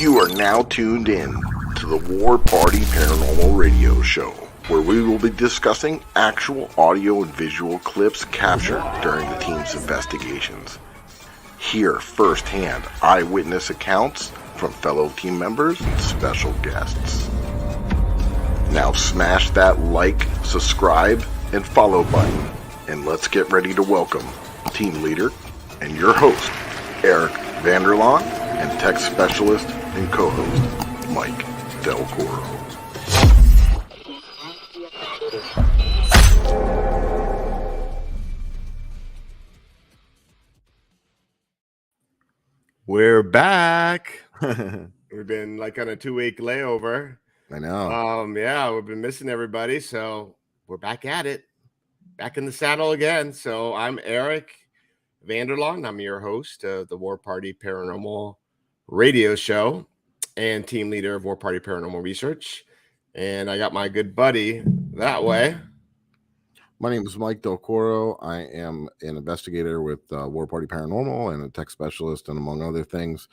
You are now tuned in to the War Party Paranormal Radio Show, where we will be discussing actual audio and visual clips captured during the team's investigations. Hear firsthand eyewitness accounts from fellow team members and special guests. Now smash that like, subscribe, and follow button, and let's get ready to welcome team leader and your host, Eric Vanderlaan, and tech specialist and co-host, Mike Del Coro. We're back. We've been like on a 2-week layover. I know. Yeah, we've been missing everybody, so we're back at it. Back in the saddle again. So I'm Eric Vanderlaan. I'm your host of the War Party Paranormal Radio Show and team leader of War Party Paranormal Research. And I got my good buddy that way. My name is Mike Del Coro. I am an investigator with War Party Paranormal and a tech specialist, and among other things.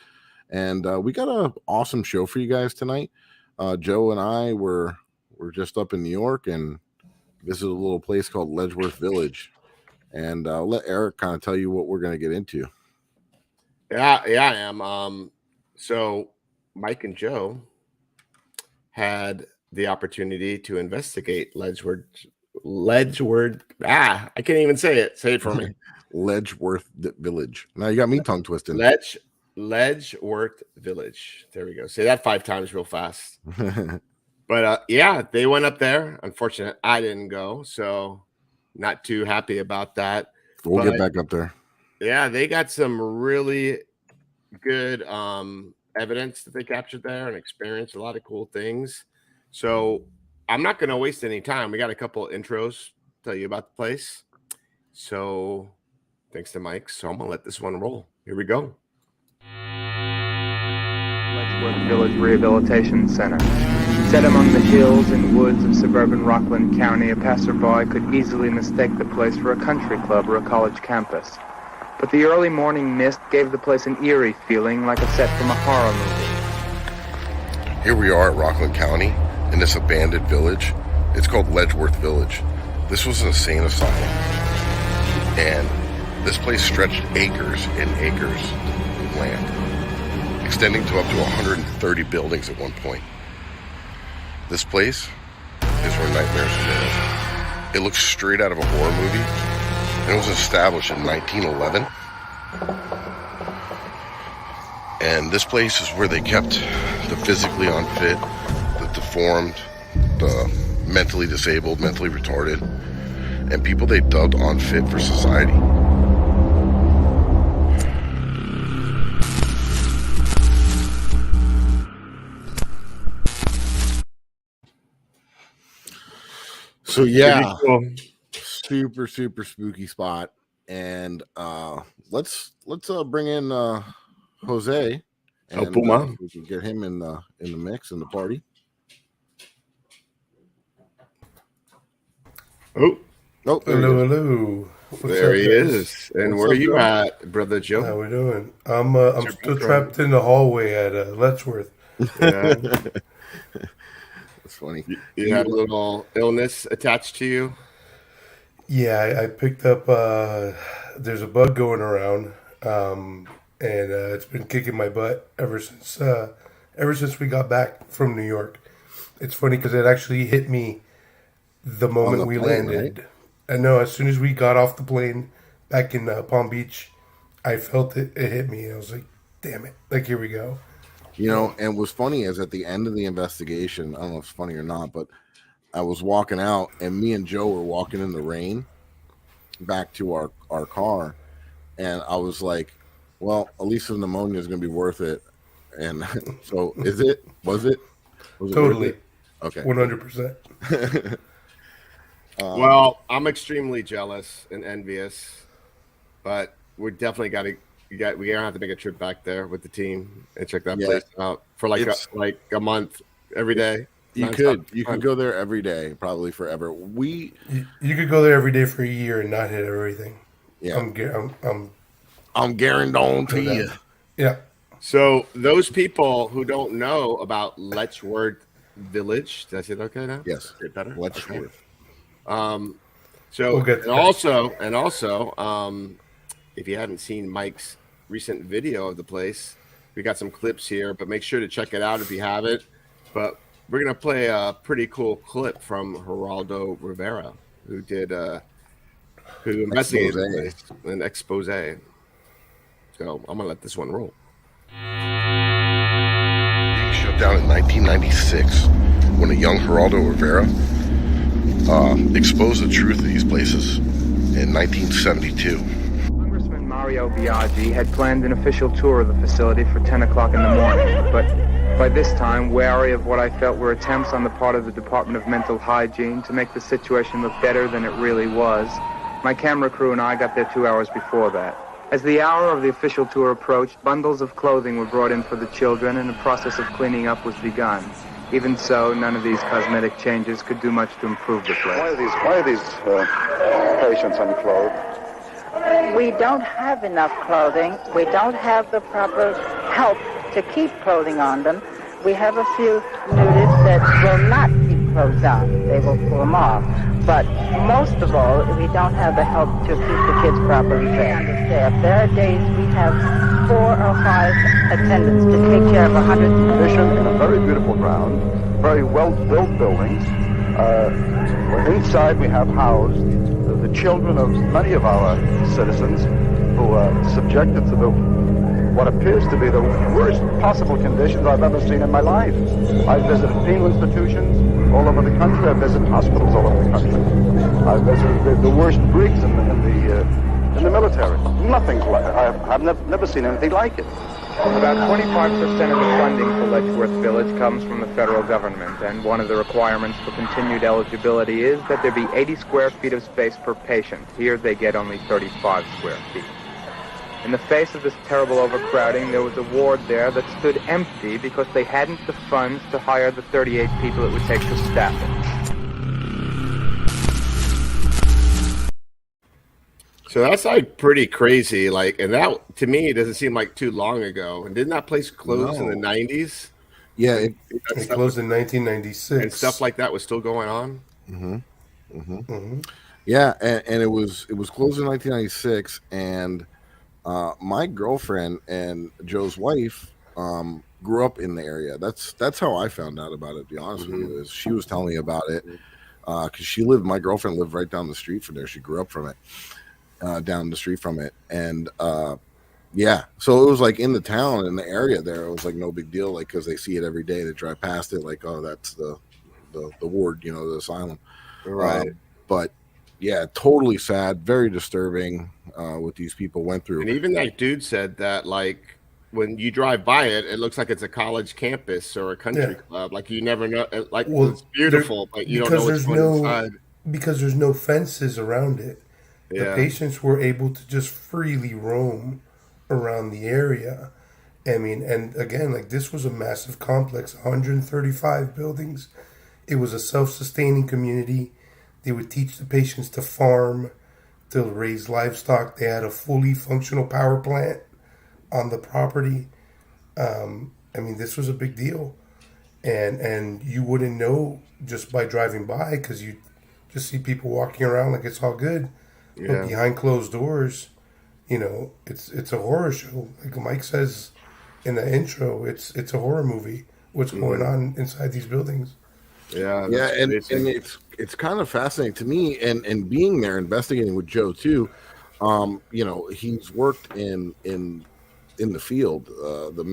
And we got an awesome show for you guys tonight. Joe and I were just up in New York and visited a little place called Letchworth Village. And I'll let Eric kind of tell you what we're going to get into. Yeah, I am. So Mike and Joe had the opportunity to investigate Letchworth. I can't even say it. Say it for me. Letchworth Village. Now you got me tongue twisting. Letchworth Village. There we go. Say that 5 times real fast. But yeah, they went up there. Unfortunately, I didn't go, so not too happy about that. We'll get back up there. Yeah, they got some really good evidence that they captured there and experienced a lot of cool things. So I'm not going to waste any time. We got a couple of intros to tell you about the place. So thanks to Mike. So I'm going to let this one roll. Here we go. Letchworth Village Rehabilitation Center. Set among the hills and woods of suburban Rockland County, a passerby could easily mistake the place for a country club or a college campus. But the early morning mist gave the place an eerie feeling, like a set from a horror movie. Here we are at Rockland County in this abandoned village. It's called Letchworth Village. This was an insane asylum. And this place stretched acres and acres of land, extending to up to 130 buildings at one point. This place is where nightmares live. It looks straight out of a horror movie, and it was established in 1911. And this place is where they kept the physically unfit, the deformed, the mentally disabled, mentally retarded, and people they dubbed unfit for society. So yeah, super spooky spot, and let's bring in Jose, and Puma. we can get him in the mix in the party. Oh, hello. there he is. And where are you at, brother Joe? How we doing? I'm still trapped in the hallway at Letchworth. Yeah. That's funny. You had a little illness attached to you. Yeah, I picked up. There's a bug going around, and it's been kicking my butt ever since we got back from New York. It's funny because it actually hit me the moment we landed. Right? I know, as soon as we got off the plane back in Palm Beach, I felt it hit me. I was like, damn it. Like, here we go. You know, and what's funny is at the end of the investigation, I don't know if it's funny or not, but I was walking out, and me and Joe were walking in the rain back to our car, and I was like, well, at least the pneumonia is going to be worth it. And so was it totally. Okay. 100%. Well, I'm extremely jealous and envious, but we definitely we're gonna have to make a trip back there with the team and check that place out for like a month every day. You could go there every day, probably forever. You could go there every day for a year and not hit everything. Yeah, I'm guaranteeing to you. Yeah. So those people who don't know about Letchworth Village, did I say that okay now? Yes. Is it better? Letchworth. Okay. So We'll get and to also, if you haven't seen Mike's recent video of the place, we got some clips here, but make sure to check it out if you haven't. But we're gonna play a pretty cool clip from Geraldo Rivera, who did who investigated the place, an expose. So I'm gonna let this one roll. Being shut down in 1996 when a young Geraldo Rivera exposed the truth of these places in 1972. Congressman Mario Biaggi had planned an official tour of the facility for 10 o'clock in the morning, but by this time, wary of what I felt were attempts on the part of the Department of Mental Hygiene to make the situation look better than it really was, my camera crew and I got there 2 hours before that. As the hour of the official tour approached, bundles of clothing were brought in for the children and the process of cleaning up was begun. Even so, none of these cosmetic changes could do much to improve the place. Why are these patients unclothed? We don't have enough clothing. We don't have the proper help to keep clothing on them. We have a few nudists that will not keep clothes on. They will pull them off. But most of all, we don't have the help to keep the kids properly fed. There are days we have 4 or 5 attendants to take care of 100 Condition in a very beautiful ground, very well-built buildings. Inside we have housed the children of many of our citizens who are subjected to what appears to be the worst possible conditions I've ever seen in my life. I've visited penal institutions all over the country. I've visited hospitals all over the country. I've visited the worst brigs in the military. Nothing like it. I've never seen anything like it. About 25% of the funding for Letchworth Village comes from the federal government, and one of the requirements for continued eligibility is that there be 80 square feet of space per patient. Here they get only 35 square feet. In the face of this terrible overcrowding, there was a ward there that stood empty because they hadn't the funds to hire the 38 people it would take to staff it. So that's like pretty crazy. Like, and that to me doesn't seem like too long ago. And didn't that place close in the 90s? Yeah, It closed in 1996. And stuff like that was still going on. yeah, and it was closed in 1996, and my girlfriend and Joe's wife grew up in the area. That's how I found out about it. To be honest with you, is she was telling me about it because my girlfriend lived right down the street from there. She grew up from it. Down the street from it, and yeah, so it was like in the town, in the area there, it was like no big deal, like because they see it every day, they drive past it, like, oh, that's the ward, the asylum, Right. But yeah, totally sad, very disturbing what these people went through. And even that dude said that, like, when you drive by it, it looks like it's a college campus or a country club. Like, you never know, like, it's beautiful, but you don't know what's going inside. Because there's no fences around it. The patients were able to just freely roam around the area. I mean, and again, like, this was a massive complex, 135 buildings. It was a self-sustaining community. They would teach the patients to farm, to raise livestock. They had a fully functional power plant on the property. I mean, this was a big deal. And you wouldn't know just by driving by, because you just see people walking around like it's all good. But behind closed doors, it's a horror show. Like Mike says in the intro, it's a horror movie. What's going on inside these buildings? And it's kind of fascinating to me, and being there investigating with Joe too. He's worked in the field, the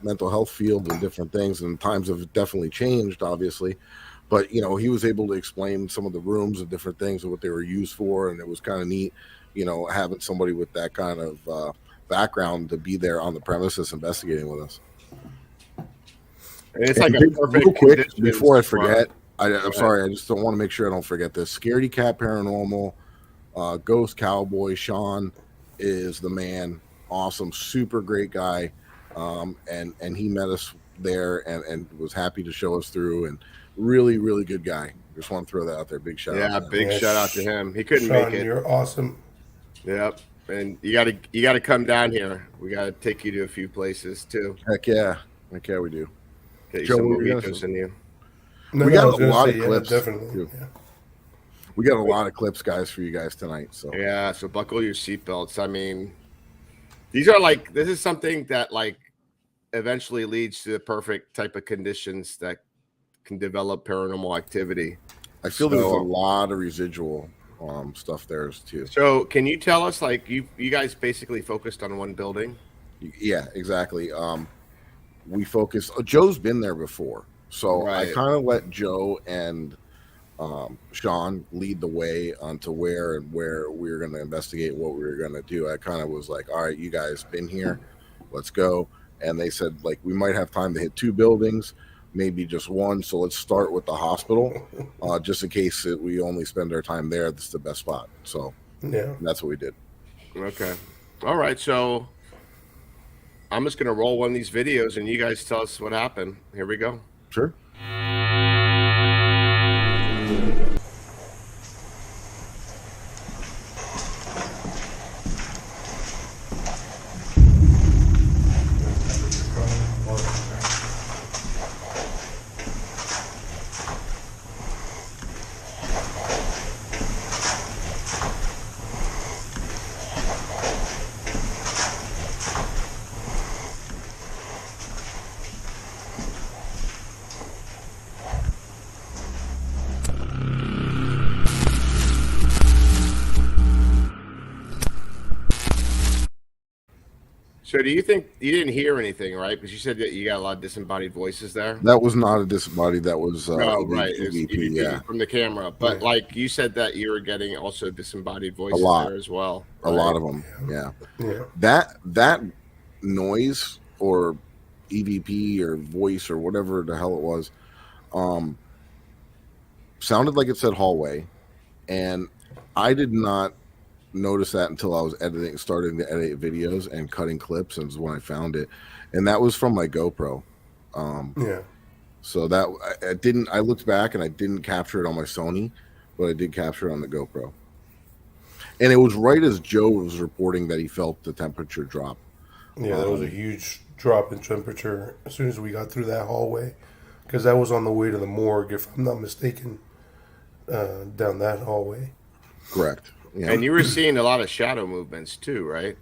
mental health field, and different things, and times have definitely changed, obviously. But, he was able to explain some of the rooms and different things and what they were used for. And it was kind of neat, having somebody with that kind of background to be there on the premises investigating with us. And it's like a perfect real quick, before I forget, I'm sorry, I just don't want to make sure I don't forget this. Scaredy Cat Paranormal, Ghost Cowboy, Sean is the man. Awesome, super great guy. And he met us there and was happy to show us through, and really, really good guy. Just want to throw that out there. Big shout out. Big shout out to him. He couldn't Sean, make it. You're awesome. Yep. And you gotta come down here. We gotta take you to a few places too. Heck yeah, we do. Get you Joe, some what were you gonna burritos say? in you. We got I was a gonna lot say, of clips, definitely. too. Yeah. We got a lot of clips, guys, for you guys tonight. So Yeah, so buckle your seatbelts. I mean, this is something that like eventually leads to the perfect type of conditions that can develop paranormal activity. I feel there's a lot of residual stuff there too. So can you tell us, like, you guys basically focused on one building? Yeah, exactly. We focused. Joe's been there before, so Right. I kind of let Joe and Sean lead the way onto where we were going to investigate what we were going to do. I kind of was like, all right, you guys been here, let's go. And they said, like, we might have time to hit 2 buildings, maybe just 1. So let's start with the hospital, just in case we only spend our time there. That's the best spot. So Yeah. that's what we did. Okay. All right. So I'm just going to roll one of these videos and you guys tell us what happened. Here we go. Sure. So do you think you didn't hear anything, right? Because you said that you got a lot of disembodied voices there. That was not a disembodied. That was No, right. It's EVP, yeah. from the camera. But like you said that you were getting also disembodied voices there as well. A lot of them, yeah. Yeah. That noise or EVP or voice or whatever the hell it was, sounded like it said hallway, and I did not notice that until I was starting to edit videos and cutting clips, and when I found it, and that was from my GoPro. Yeah. So that I looked back and I didn't capture it on my Sony, but I did capture it on the GoPro. And it was right as Joe was reporting that he felt the temperature drop. Yeah, there was a huge drop in temperature as soon as we got through that hallway, because that was on the way to the morgue, if I'm not mistaken, down that hallway. Correct. Yeah. And you were seeing a lot of shadow movements too, right?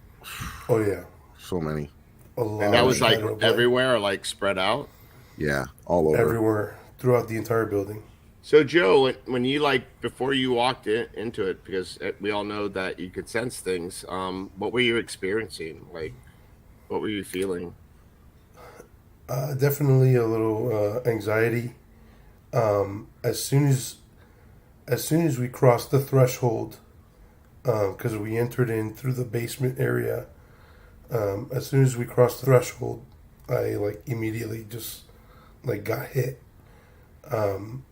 Oh yeah, so many. a lot. And that of was like shadow, but everywhere, like spread out. Yeah, all over. everywhere throughout the entire building. So Joe, when you before you walked into it, because we all know that you could sense things, what were you experiencing? Like, what were you feeling? Definitely a little anxiety. As soon as we crossed the threshold, because we entered in through the basement area. As soon as we crossed the threshold, I immediately just got hit in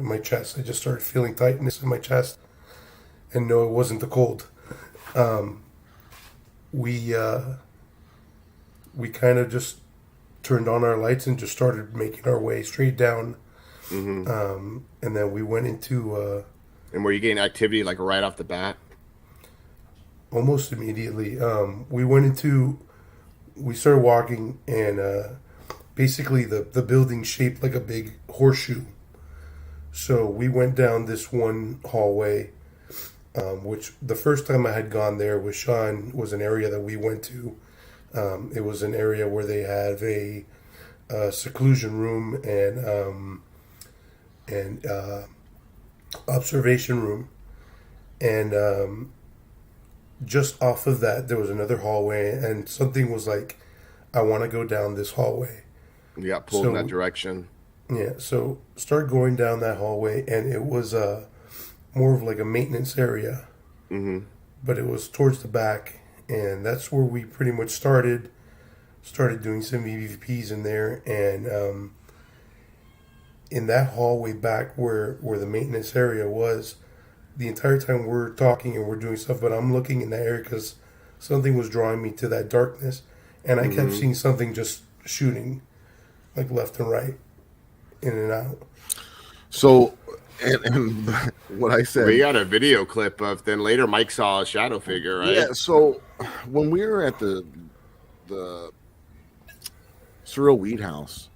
my chest. I just started feeling tightness in my chest, and no, it wasn't the cold. We kind of just turned on our lights and just started making our way straight down. Mm-hmm. And then we went into And were you getting activity like right off the bat? almost immediately. We started walking, and basically the building shaped like a big horseshoe. So we went down this one hallway, which the first time I had gone there with Sean was an area that we went to. It was an area where they have a seclusion room and observation room, and just off of that there was another hallway, and something was like, I want to go down this hallway. You got pulled in that direction. Yeah, so start going down that hallway, and it was more of like a maintenance area, but it was towards the back, and that's where we pretty much started doing some EVPs in there, and in that hallway back where the maintenance area was, the entire time we're talking and we're doing stuff, but I'm looking in that area because something was drawing me to that darkness, and I kept seeing something just shooting like left and right, in and out. So And what I said, We got a video clip of. Then later, Mike saw a shadow figure, right? Yeah. So when we were at the Surreal Weed House,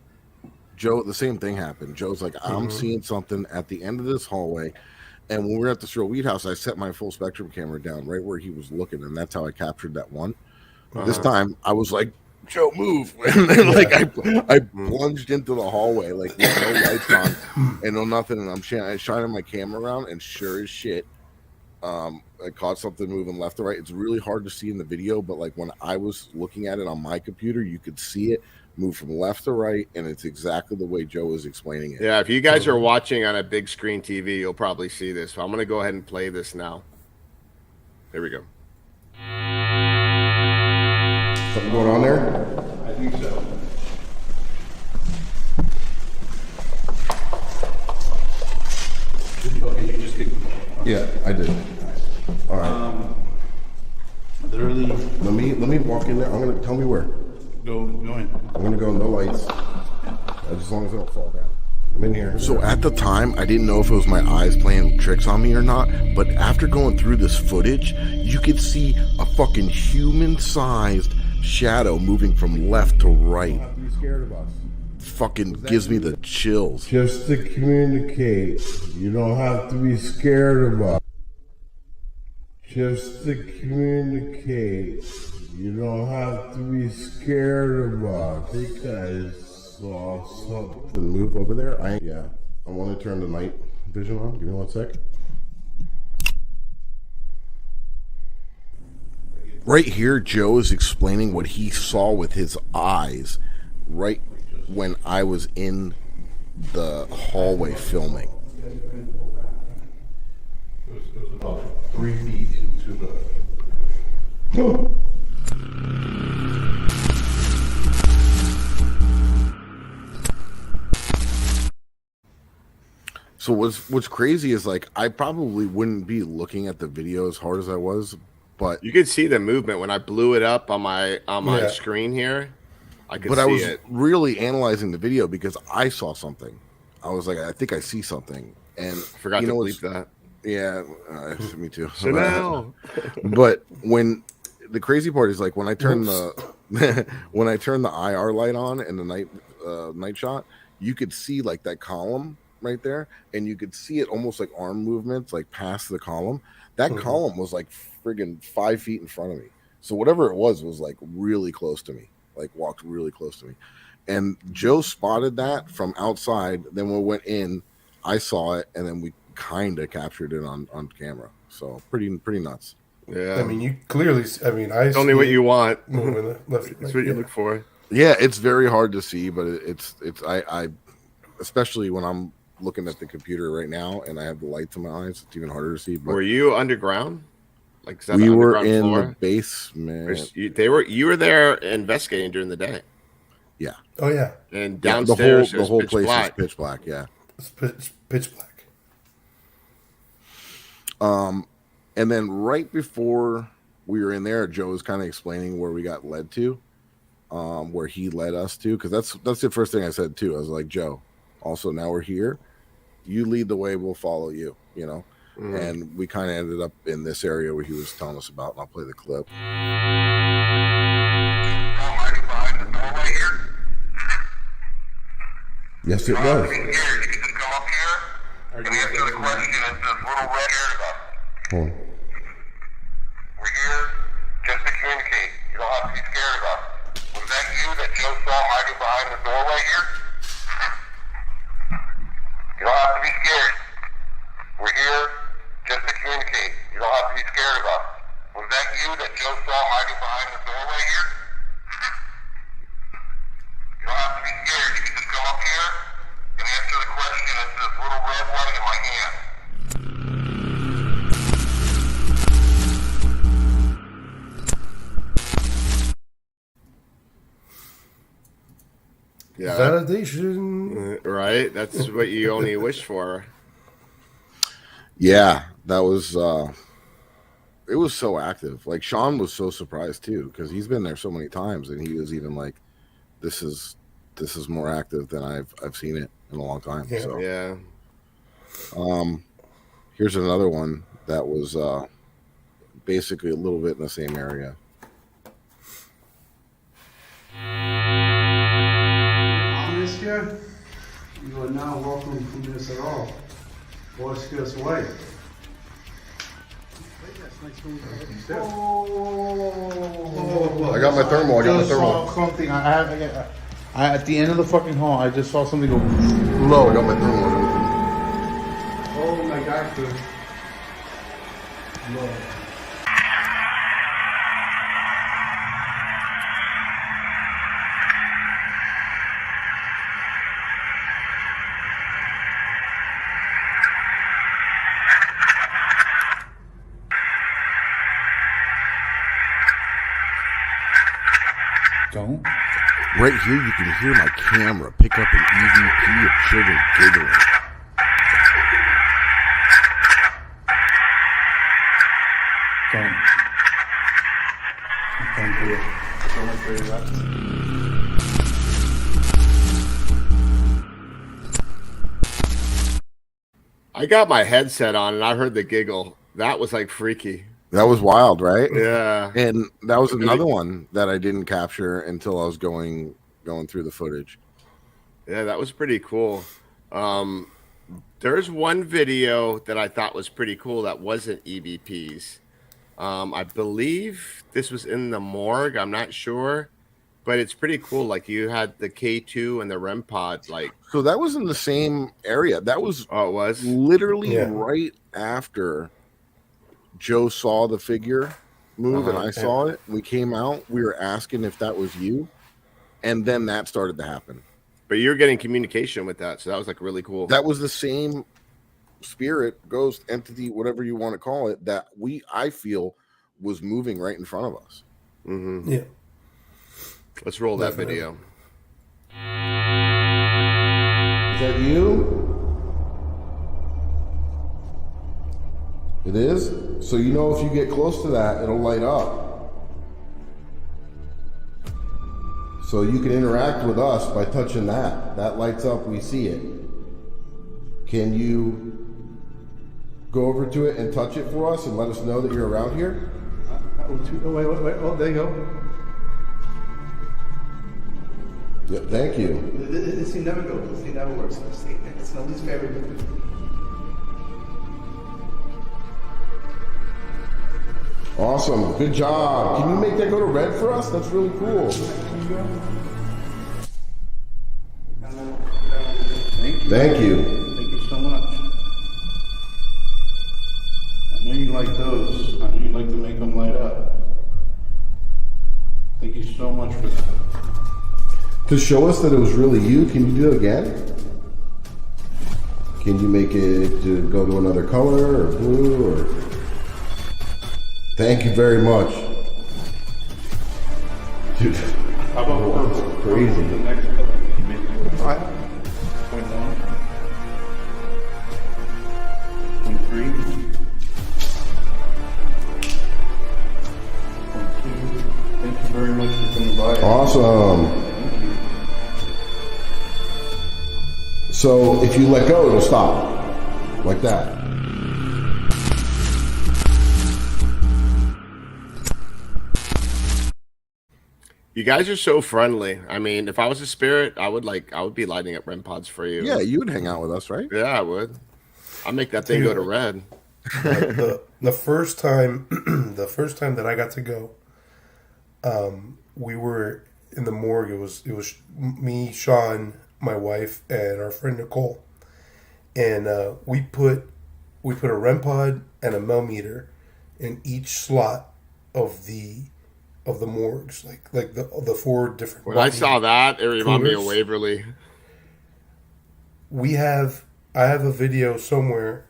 Joe, the same thing happened. Joe's like, I'm seeing something at the end of this hallway. And when we were at the Surreal Weed House, I set my full spectrum camera down right where he was looking, and that's how I captured that one. This time, I was like, Joe, move. And then, like, I plunged into the hallway, like, with no lights on and no nothing. And I'm shining my camera around, and sure as shit, I caught something moving left to right. It's really hard to see in the video, but, like, when I was looking at it on my computer, you could see it move from left to right, and it's exactly the way Joe is explaining it. Yeah, if you guys are watching on a big screen TV, you'll probably see this. So I'm going to go ahead and play this now. There we go. Something going on there? I think so. Okay, you just did. Yeah, I did. All right. Literally, Let me walk in there. I'm gonna tell me where. go in. I'm gonna go no lights. As long as I don't fall down. I'm in here. So at the time, I didn't know if it was my eyes playing tricks on me or not. But after going through this footage, you could see a fucking human-sized shadow moving from left to right. Be scared of us. Fucking gives me the chills. Just to communicate. You don't have to be scared of us. Just to communicate. You don't have to be scared of us. I think I saw something. Move over there. I want to turn the night vision on. Give me 1 sec. Right here, Joe is explaining what he saw with his eyes right when I was in the hallway filming. It was about 3 feet into the. So what's crazy is, like, I probably wouldn't be looking at the video as hard as I was, but You could see the movement when I blew it up on my screen here. I could see I was it. really analyzing the video because I saw something. I was like, I think I see something, and I forgot to bleep that. Yeah, me too. So now, but when the crazy part is, like, when I turn the when I turn the IR light on in the night shot, you could see, like, that column right there, and you could see it almost like arm movements, like, past the column. That column was like friggin' 5 feet in front of me. So whatever it was like really close to me, like walked really close to me. And Joe spotted that from outside. Then when we went in, I saw it, and then we kind of captured it on camera. So pretty nuts. yeah. I mean, you clearly. I mean, I. It's only what you want. Moving left. It's what you look for. Yeah, it's very hard to see, but it's I especially when I'm looking at the computer right now and I have the lights in my eyes, it's even harder to see. But Were you underground? Like, is that we the were underground in floor? the basement. You were there investigating during the day, Yeah, Oh yeah, and yeah, downstairs the whole pitch place black. is pitch black. Yeah. it's pitch black. And then right before we were in there, Joe was kind of explaining where we got led to, where he led us to, because that's the first thing I said too. I was like, Joe, also now we're here. You lead the way, we'll follow you, you know? Mm-hmm. And we kind of ended up in this area where he was telling us about, and I'll play the clip. Yes, it was. Hold on. We're here just to communicate. You don't have to be scared of us. Was that you that Joe saw hiding behind the doorway here? You don't have to be scared. We're here just to communicate. You don't have to be scared of us. Was that you that Joe saw hiding behind the doorway here? You don't have to be scared. You can just come up here and answer the question. It's this little red light in my hand. Yeah, Validation. right. That's what you only wish for. Yeah, that was it was so active. Like, Sean was so surprised too, because he's been there so many times, and he was even like, this is more active than I've seen it in a long time. Yeah. So Yeah. Here's another one that was basically a little bit in the same area. Honest here, you are not welcome from this at all. Wash us away. I got my thermal. Just saw something. I at the end of the fucking hall, I just saw something go low. I got my thermal. Oh my God, dude. Low. Don't. Right here, you can hear my camera pick up an EVP of children giggling. Don't. Don't do it. Don't afraid of that. I got my headset on and I heard the giggle. That was like freaky. That was wild, right? Yeah. And that was another one that I didn't capture until I was going through the footage. Yeah, that was pretty cool. There's one video that I thought was pretty cool that wasn't EVPs. I believe this was in the morgue. I'm not sure, but it's pretty cool. Like you had the K2 and the REM pod. Like, so that was in the same area. That was it was literally right after Joe saw the figure move and I saw it. We came out. We were asking if that was you, and then that started to happen. But you're getting communication with that, so that was like really cool. That was the same spirit, ghost, entity, whatever you want to call it, that I feel was moving right in front of us. Mm-hmm. Yeah. Let's roll that video. Is that you? It is? So you know if you get close to that, it'll light up. So you can interact with us by touching that. That lights up, we see it. Can you go over to it and touch it for us and let us know that you're around here? Wait. Oh, there you go. Yeah, thank you. This thing never goes. This thing never works. It's nobody's favorite. Awesome. Good job. Can you make that go to red for us? That's really cool. Thank you. Thank you. Thank you so much. I know you like those. I know you like to make them light up. Thank you so much for that. To show us that it was really you, can you do it again? Can you make it to go to another color or blue or... Thank you very much. Dude, How about purple? Crazy. The next color. Can you make it go to 5.1? 0.3? 0.2? Thank you very much for coming by. Awesome. So if you let go, it'll stop. Like that. You guys are so friendly. I mean, if I was a spirit, I would be lighting up REM pods for you. Yeah, you would hang out with us, right? Yeah, I would. I'll make that thing go to red. The first time that I got to go, we were in the morgue. It was me, Sean, my wife, and our friend Nicole, and we put a REM pod and a millimeter in each slot of the morgues, like the four different. When I saw that, it reminded me of Waverly. I have a video somewhere,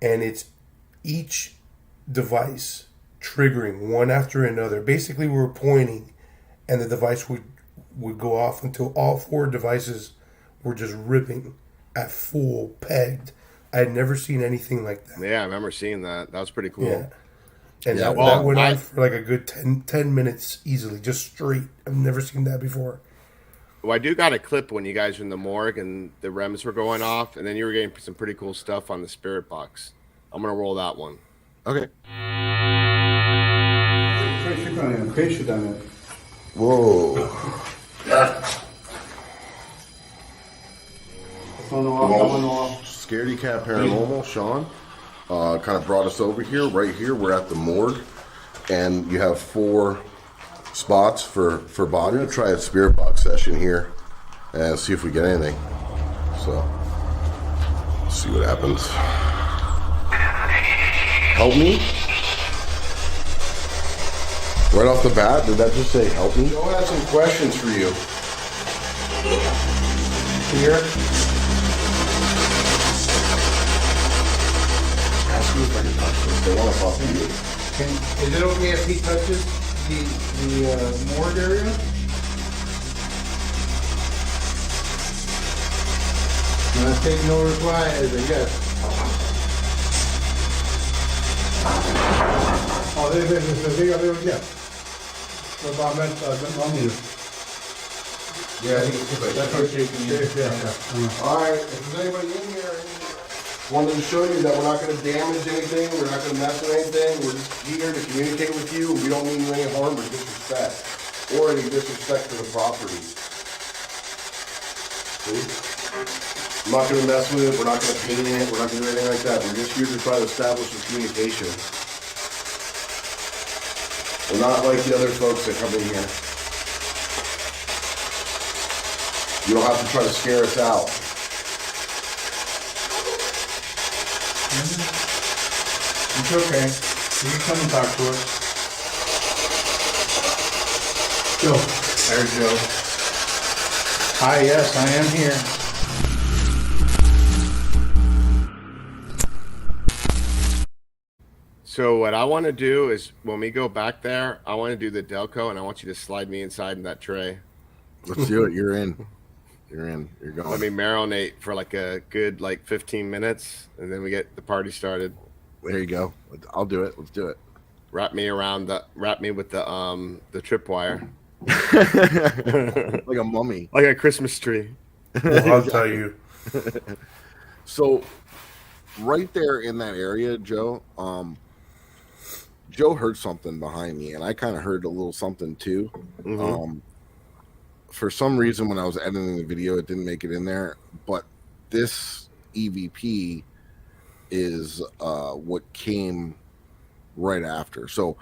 and it's each device triggering one after another. Basically, we were pointing, and the device would go off until all four devices were just ripping at full pegged. I had never seen anything like that. Yeah, I remember seeing that. That was pretty cool. Yeah. And Yeah, that went on for like a good 10 minutes easily, just straight. I've never seen that before. Well, I do got a clip when you guys were in the morgue and the REMs were going off, and then you were getting some pretty cool stuff on the spirit box. I'm gonna roll that one. Okay. Whoa. Scaredy Cat Paranormal, Sean, kind of brought us over here. Right here, we're at the morgue, and you have 4 spots for body. We're gonna try a spirit box session here and see if we get anything. So, let's see what happens. Help me? Right off the bat, did that just say help me? Joe has some questions for you. Here. Ask me if I can touch this. They want to talk to you. Is it okay if he touches the morgue area? And I take no reply as a yes. Oh, there's yeah. What about millimeter? Yeah, I think it's good. That's what shaking is. Yeah. All right, if there's anybody in here, wanted to show you that we're not going to damage anything, we're not going to mess with anything, we're just here to communicate with you. We don't mean you any harm or disrespect, or any disrespect to the property. See? I'm not going to mess with it, we're not going to paint it, we're not going to do anything like that. We're just here to try to establish some communication. We're not like the other folks that come in here. You don't have to try to scare us out. It's okay. You can come and talk to us. Joe. There's Joe. Hi, yes, I am here. So what I want to do is when we go back there, I want to do the Delco, and I want you to slide me inside in that tray. Let's do it. You're in. You're in. You're going. Let me marinate for like a good 15 minutes, and then we get the party started. There you go. I'll do it. Let's do it. Wrap me with the tripwire. Like a mummy. Like a Christmas tree. Well, I'll tell you. So right there in that area, Joe, Joe heard something behind me, and I kind of heard a little something too. Mm-hmm. For some reason, when I was editing the video, it didn't make it in there. But this EVP is what came right after. So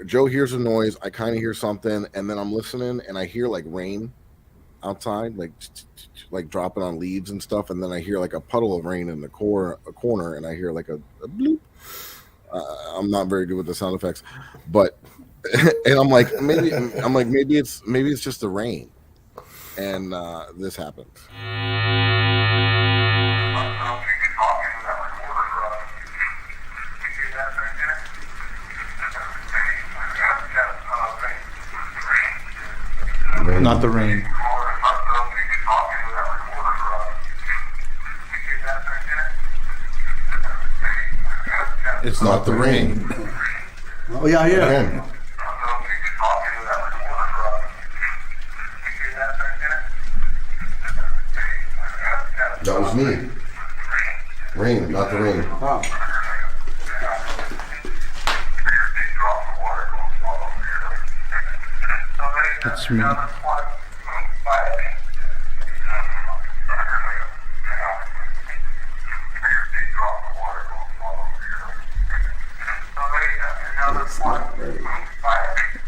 Joe hears a noise. I kind of hear something, and then I'm listening, and I hear like rain outside, like dropping on leaves and stuff. And then I hear like a puddle of rain in the corner, and I hear like a bloop. I'm not very good with the sound effects, but and I'm like maybe it's just the rain, and this happens. Not the rain. It's not the rain. Oh yeah. Again. That was me. Rain, not the rain. Oh. It's me.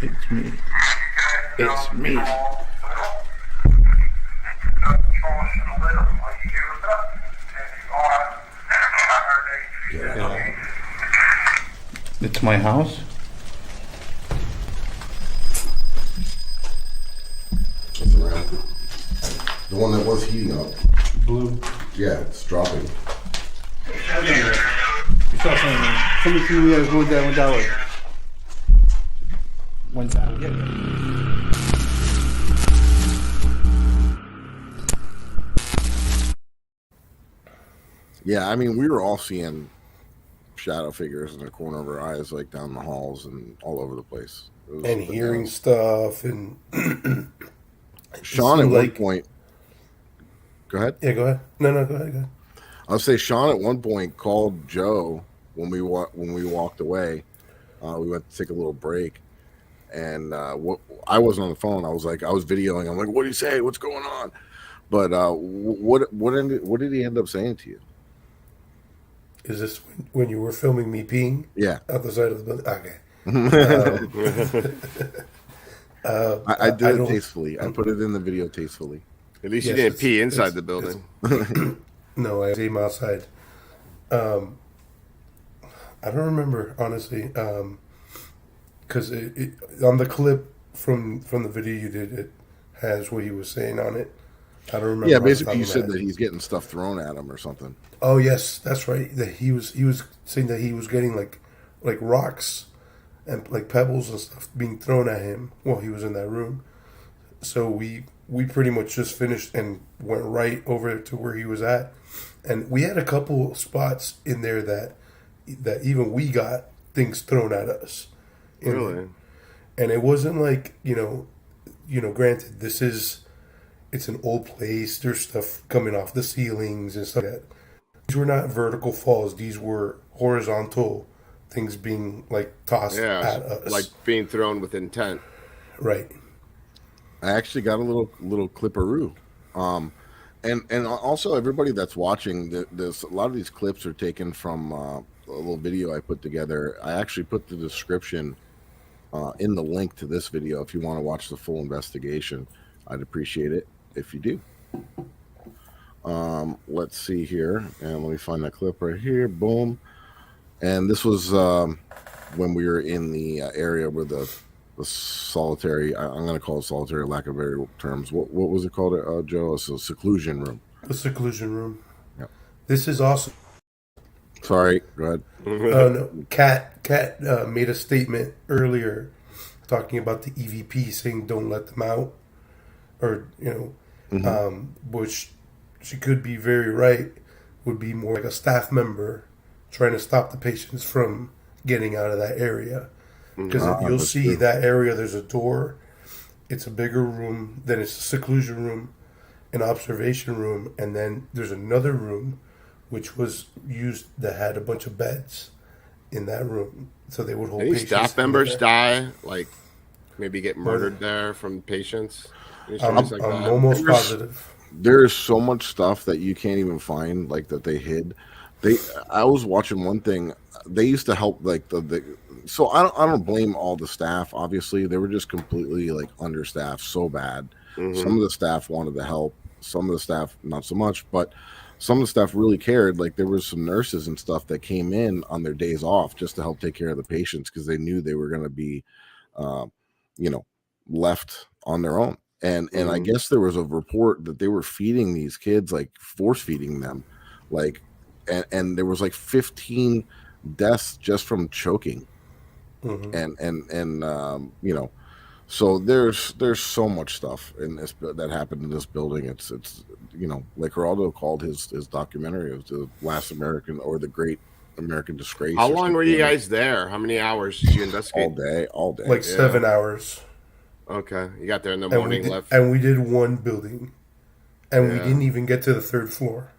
It's me. It's me. Yeah. It's my house. The one that was heating up. Blue. Yeah, it's dropping. You saw something. Somebody told me I was going down that way. One time. Yeah, I mean, we were all seeing shadow figures in the corner of our eyes, like down the halls and all over the place. And hearing stuff and Sean at one point. Go ahead. Yeah, go ahead. No, go ahead. I'll say Sean at one point called Joe when we walked away. We went to take a little break, and I wasn't on the phone. I was videoing. I'm like, "What do you say? What's going on?" But what did he end up saying to you? Is this when you were filming me peeing? Yeah, out the side of the building. Okay. I did it tastefully. I put it in the video tastefully. At least you didn't pee inside the building. No, I came outside. I don't remember, honestly, because on the clip from the video you did, it has what he was saying on it. I don't remember. Yeah, basically you said that he's getting stuff thrown at him or something. Oh yes, that's right. That he was saying that he was getting like rocks and like pebbles and stuff being thrown at him while he was in that room. So we pretty much just finished and went right over to where he was at, and we had a couple spots in there that even we got things thrown at us. Really? And it wasn't like, granted, it's an old place. There's stuff coming off the ceilings and stuff like that. These were not vertical falls. These were horizontal things being like tossed at us. Like being thrown with intent. Right. I actually got a little clipperoo. And also everybody that's watching, there's a lot of these clips are taken from a little video I put together. I actually put the description in the link to this video if you want to watch the full investigation. I'd appreciate it if you do. Let's see here, and let me find that clip right here. Boom. And this was when we were in the area where the solitary, I'm going to call it solitary, lack of better terms. What was it called, Joe? It's a seclusion room. The seclusion room. Yep. This is awesome. Sorry, go ahead. No, Kat made a statement earlier talking about the EVP saying don't let them out, or which she could be very right. Would be more like a staff member trying to stop the patients from getting out of that area. Because you'll see that area, there's a door. It's a bigger room. Then it's a seclusion room, an observation room, and then there's another room which was used that had a bunch of beds in that room, so they would hold Any patients. Staff members die, like maybe get murdered there from patients? I'm almost positive. There's so much stuff that you can't even find, like that they hid. I was watching one thing. They used to help, like so I don't blame all the staff. Obviously, they were just completely like understaffed, so bad. Mm-hmm. Some of the staff wanted to help. Some of the staff not so much, but some of the staff really cared. Like there was some nurses and stuff that came in on their days off just to help take care of the patients because they knew they were going to be, left on their own. And I guess there was a report that they were feeding these kids, like force feeding them, like, and there was like 15 deaths just from choking. Mm-hmm. So there's so much stuff in this that happened in this building. It's like Geraldo called his documentary, it was the last American or the Great American Disgrace. How long were you guys there? How many hours did you investigate? All day. Like 7 hours. Okay, you got there in the morning, left. And we did one building, and we didn't even get to the third floor.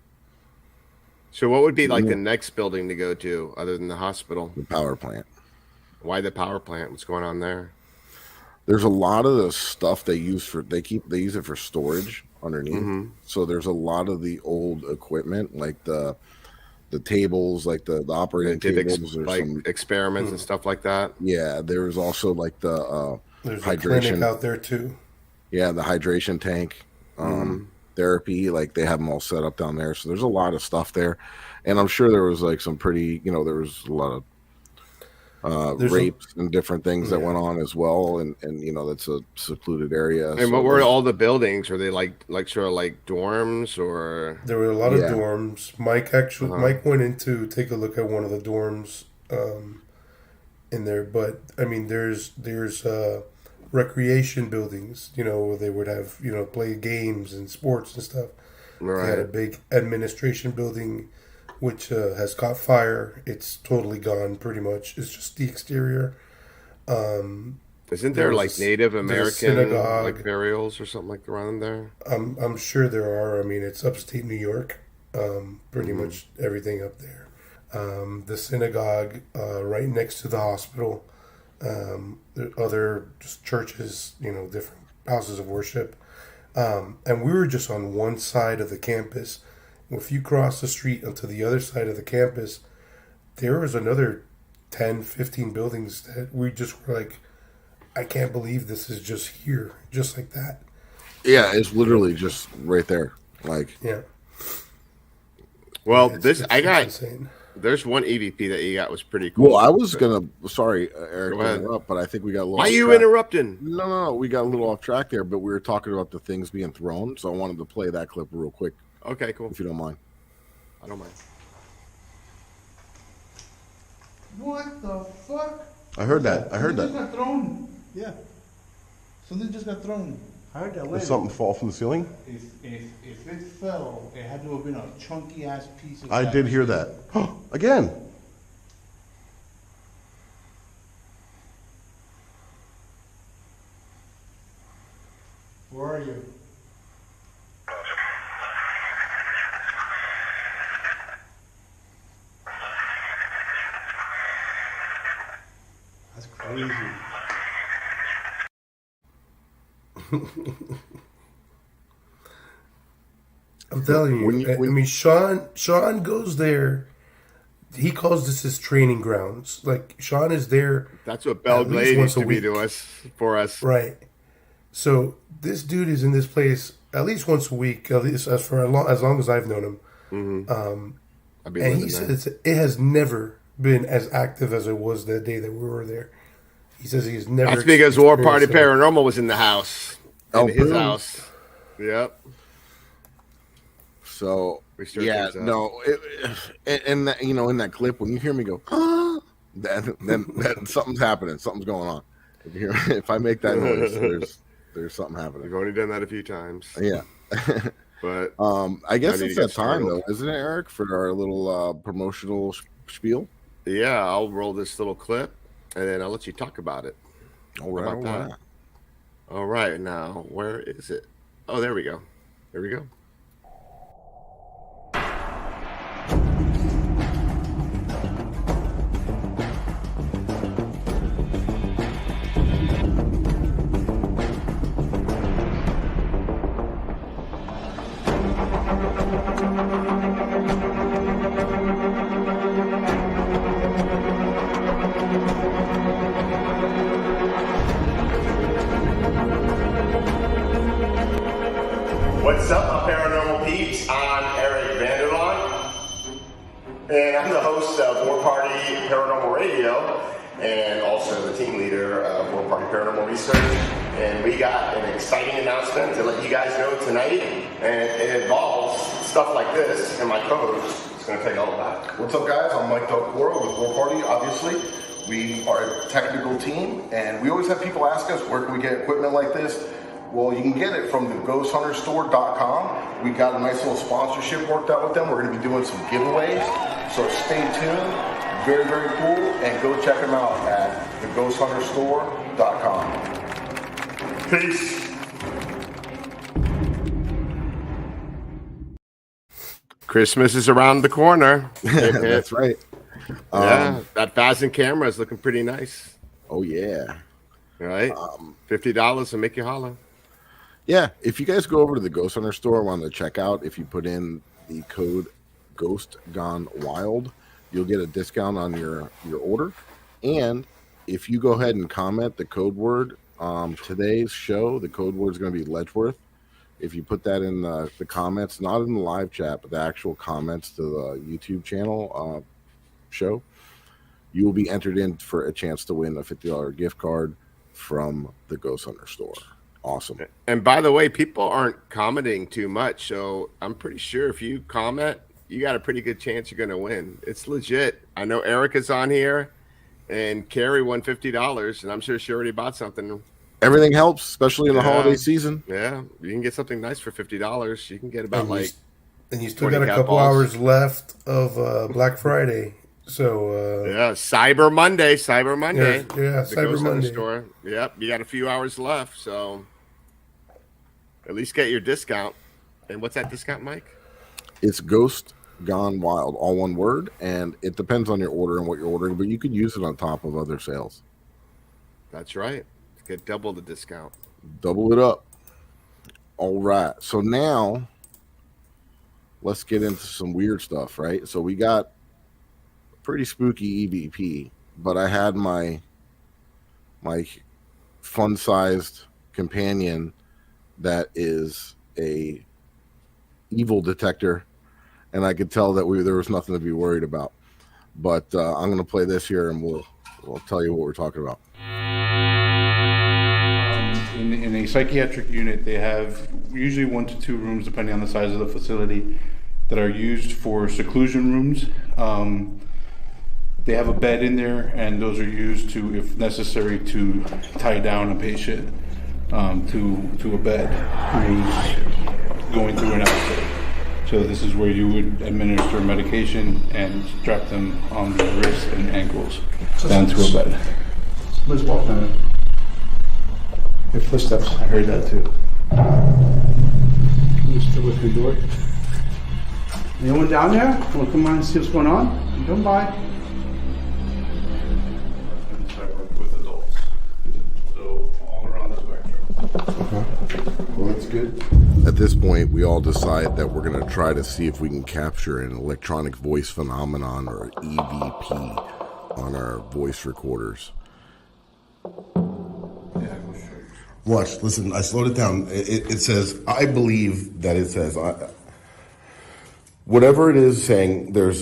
So what would be like the next building to go to other than the hospital? The power plant. Why the power plant? What's going on there? There's a lot of the stuff they use it for storage underneath. Mm-hmm. So there's a lot of the old equipment, like the tables, like the operating tables, like some experiments and stuff like that. Yeah, there's also like the there's hydration a clinic out there too. Yeah, the hydration tank, therapy, like they have them all set up down there. So there's a lot of stuff there, and I'm sure there was like some pretty, there was a lot of rapes and different things that went on as well, and that's a secluded area. And what were all the buildings? Were they like sort of like dorms, or there were a lot of dorms? Mike went in to take a look at one of the dorms in there, but I mean there's recreation buildings, where they would have play games and sports and stuff. Right. They had a big administration building which has caught fire. It's totally gone, pretty much. It's just the exterior. Isn't there was like a- Native there's a American synagogue. like burials or something like around there? I'm sure there are. I mean, it's upstate New York. Pretty Mm-hmm. much everything up there. The synagogue right next to the hospital. There are other just churches, different houses of worship. And we were just on one side of the campus. If you cross the street onto the other side of the campus, there was another 10, 15 buildings that we just were like, I can't believe this is just here, just like that. Yeah, it's literally just right there. Like, Yeah. Well, It's insane. there's one EVP that you got was pretty cool. well, I was gonna. Sorry, Eric, Go to ahead. interrupt, but I think we got a little. Why are off you track. interrupting? No, we got a little off track there, but we were talking about the things being thrown, so I wanted to play that clip real quick, Okay, cool. if you don't mind. I don't mind. What the fuck? I heard that. I heard Something that. just got thrown. Yeah. Something just got thrown. I heard that Did later. something fall from the ceiling? If it fell, it had to have been a chunky ass piece of I that did hear shit. that. Again. Where are you? That's crazy. I'm telling you. When you- I mean, Sean goes there. He calls this his training grounds. Like, Sean is there. That's what Belle At least Glade once used a to be week. to us, for us. Right. So this dude is in this place at least once a week, at least as long as I've known him. Mm-hmm. I've been And living he there. says it has never been as active as it was that day that we were there. He says he's never. That's because War Party experienced it. Paranormal was in the house. Oh, In his boom. house. Yep. So We stirred yeah, things up. no, and that, in that clip when you hear me go, then something's happening, something's going on. If I make that noise, there's something We've happening. only done that a few times. Yeah. But I guess I need it's to that get time started. though, isn't it, Eric, for our little promotional spiel? yeah, I'll roll this little clip and then I'll let you talk about it. All right, about all right. that? All right, now where is it? Oh, there we go. There we go. What's up, my paranormal peeps? I'm Eric Vanderlaan, and I'm the host of War Party Paranormal Radio, and also the team leader of War Party Paranormal Research. And we got an exciting announcement to let you guys know tonight, and it involves stuff like this, and my co-host is going to tell you all about it. What's up, guys? I'm Mike Del Coro with War Party, obviously. We are a technical team, and we always have people ask us, where can we get equipment like this? Well, you can get it from the ghosthunterstore.com. We got a nice little sponsorship worked out with them. We're going to be doing some giveaways, so stay tuned. Very, very cool, and go check them out at theghosthunterstore.com. Peace. Christmas is around the corner. That's right. Yeah, that Phasm camera is looking pretty nice. Oh yeah. Right? $50 and make you holler. Yeah, if you guys go over to the Ghost Hunter store on the checkout, if you put in the code Ghost Gone Wild, you'll get a discount on your order. And if you go ahead and comment the code word today's show, the code word is going to be Letchworth. If you put that in the comments, not in the live chat, but the actual comments to the YouTube channel show, you will be entered in for a chance to win a $50 gift card from the Ghost Hunter store. Awesome. And by the way, people aren't commenting too much, so I'm pretty sure if you comment, you got a pretty good chance you're going to win. It's legit. I know Erica's on here, and Carrie won $50, and I'm sure she already bought something. Everything helps, especially in the holiday season. Yeah, you can get something nice for $50. You can get about And you still 20 got a cat couple balls. hours left of Black Friday. So yeah, Cyber Monday. yeah, The Cyber Ghost Hunter Monday. Store. Yep, you got a few hours left, so at least get your discount. And what's that discount, Mike? It's Ghost Gone Wild, all one word, and it depends on your order and what you're ordering, but you could use it on top of other sales. That's right. Get double the discount. Double it up. All right. So now let's get into some weird stuff, right? So we got pretty spooky EVP, but I had my fun-sized companion that is a evil detector, and I could tell that there was nothing to be worried about. But I'm going to play this here, and we'll tell you what we're talking about. In a psychiatric unit, they have usually 1 to 2 rooms, depending on the size of the facility, that are used for seclusion rooms. They have a bed in there, and those are used to, if necessary, to tie down a patient to a bed who's going through an episode. So this is where you would administer medication and strap them on the wrists and ankles down to a bed. Somebody's walking on it. Your footsteps. I heard that too. You still with your door? Anyone down there? Want to come on and see what's going on? Come by. I work with adults, so all around the spectrum. Well, that's good. At this point, we all decide that we're going to try to see if we can capture an electronic voice phenomenon, or EVP, on our voice recorders. Watch, listen, I slowed it down. It says, I believe that it says, whatever it is saying, there's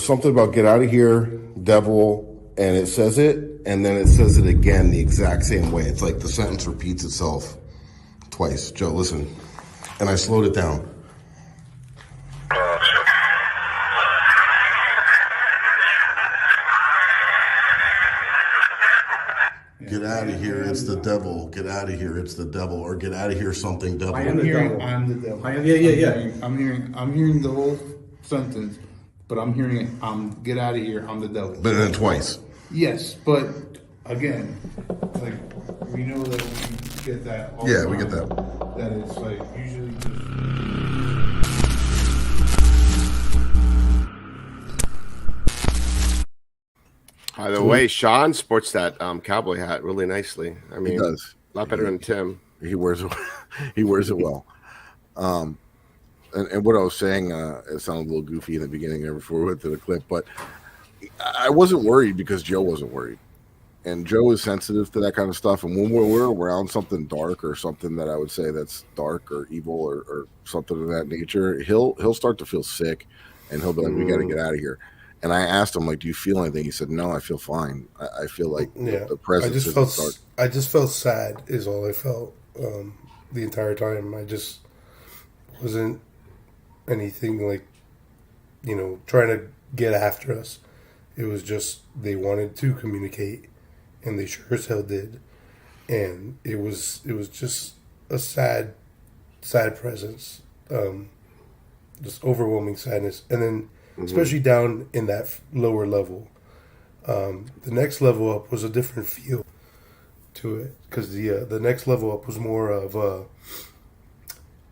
something about get out of here, devil, and it says it, and then it says it again the exact same way. It's like the sentence repeats itself twice. Joe, listen. And I slowed it down. Get out of here, it's the devil. Get out of here, it's the devil. Or get out of here, something devil. I'm the devil. Yeah. I'm hearing the whole sentence, but I'm hearing it. Get out of here. I'm the devil. But then twice. Yes, but again, like we know that we get that. All Yeah, the we time, get that. That it's like usually just. By the way, Sean sports that cowboy hat really nicely. I mean, He does. A lot better than Tim. He wears it well. And what I was saying, it sounded a little goofy in the beginning there before we went to the clip, but I wasn't worried because Joe wasn't worried. And Joe is sensitive to that kind of stuff. And when we're around something dark or something that I would say that's dark or evil or something of that nature, he'll start to feel sick, and he'll be like, we got to get out of here. And I asked him, like, do you feel anything? He said, no, I feel fine. I feel like the presence is dark. I just felt sad is all I felt the entire time. I just wasn't anything like, trying to get after us. It was just they wanted to communicate, and they sure as hell did. And it was just a sad presence, just overwhelming sadness. And then especially down in that lower level. The next level up was a different feel to it, because the next level up was more of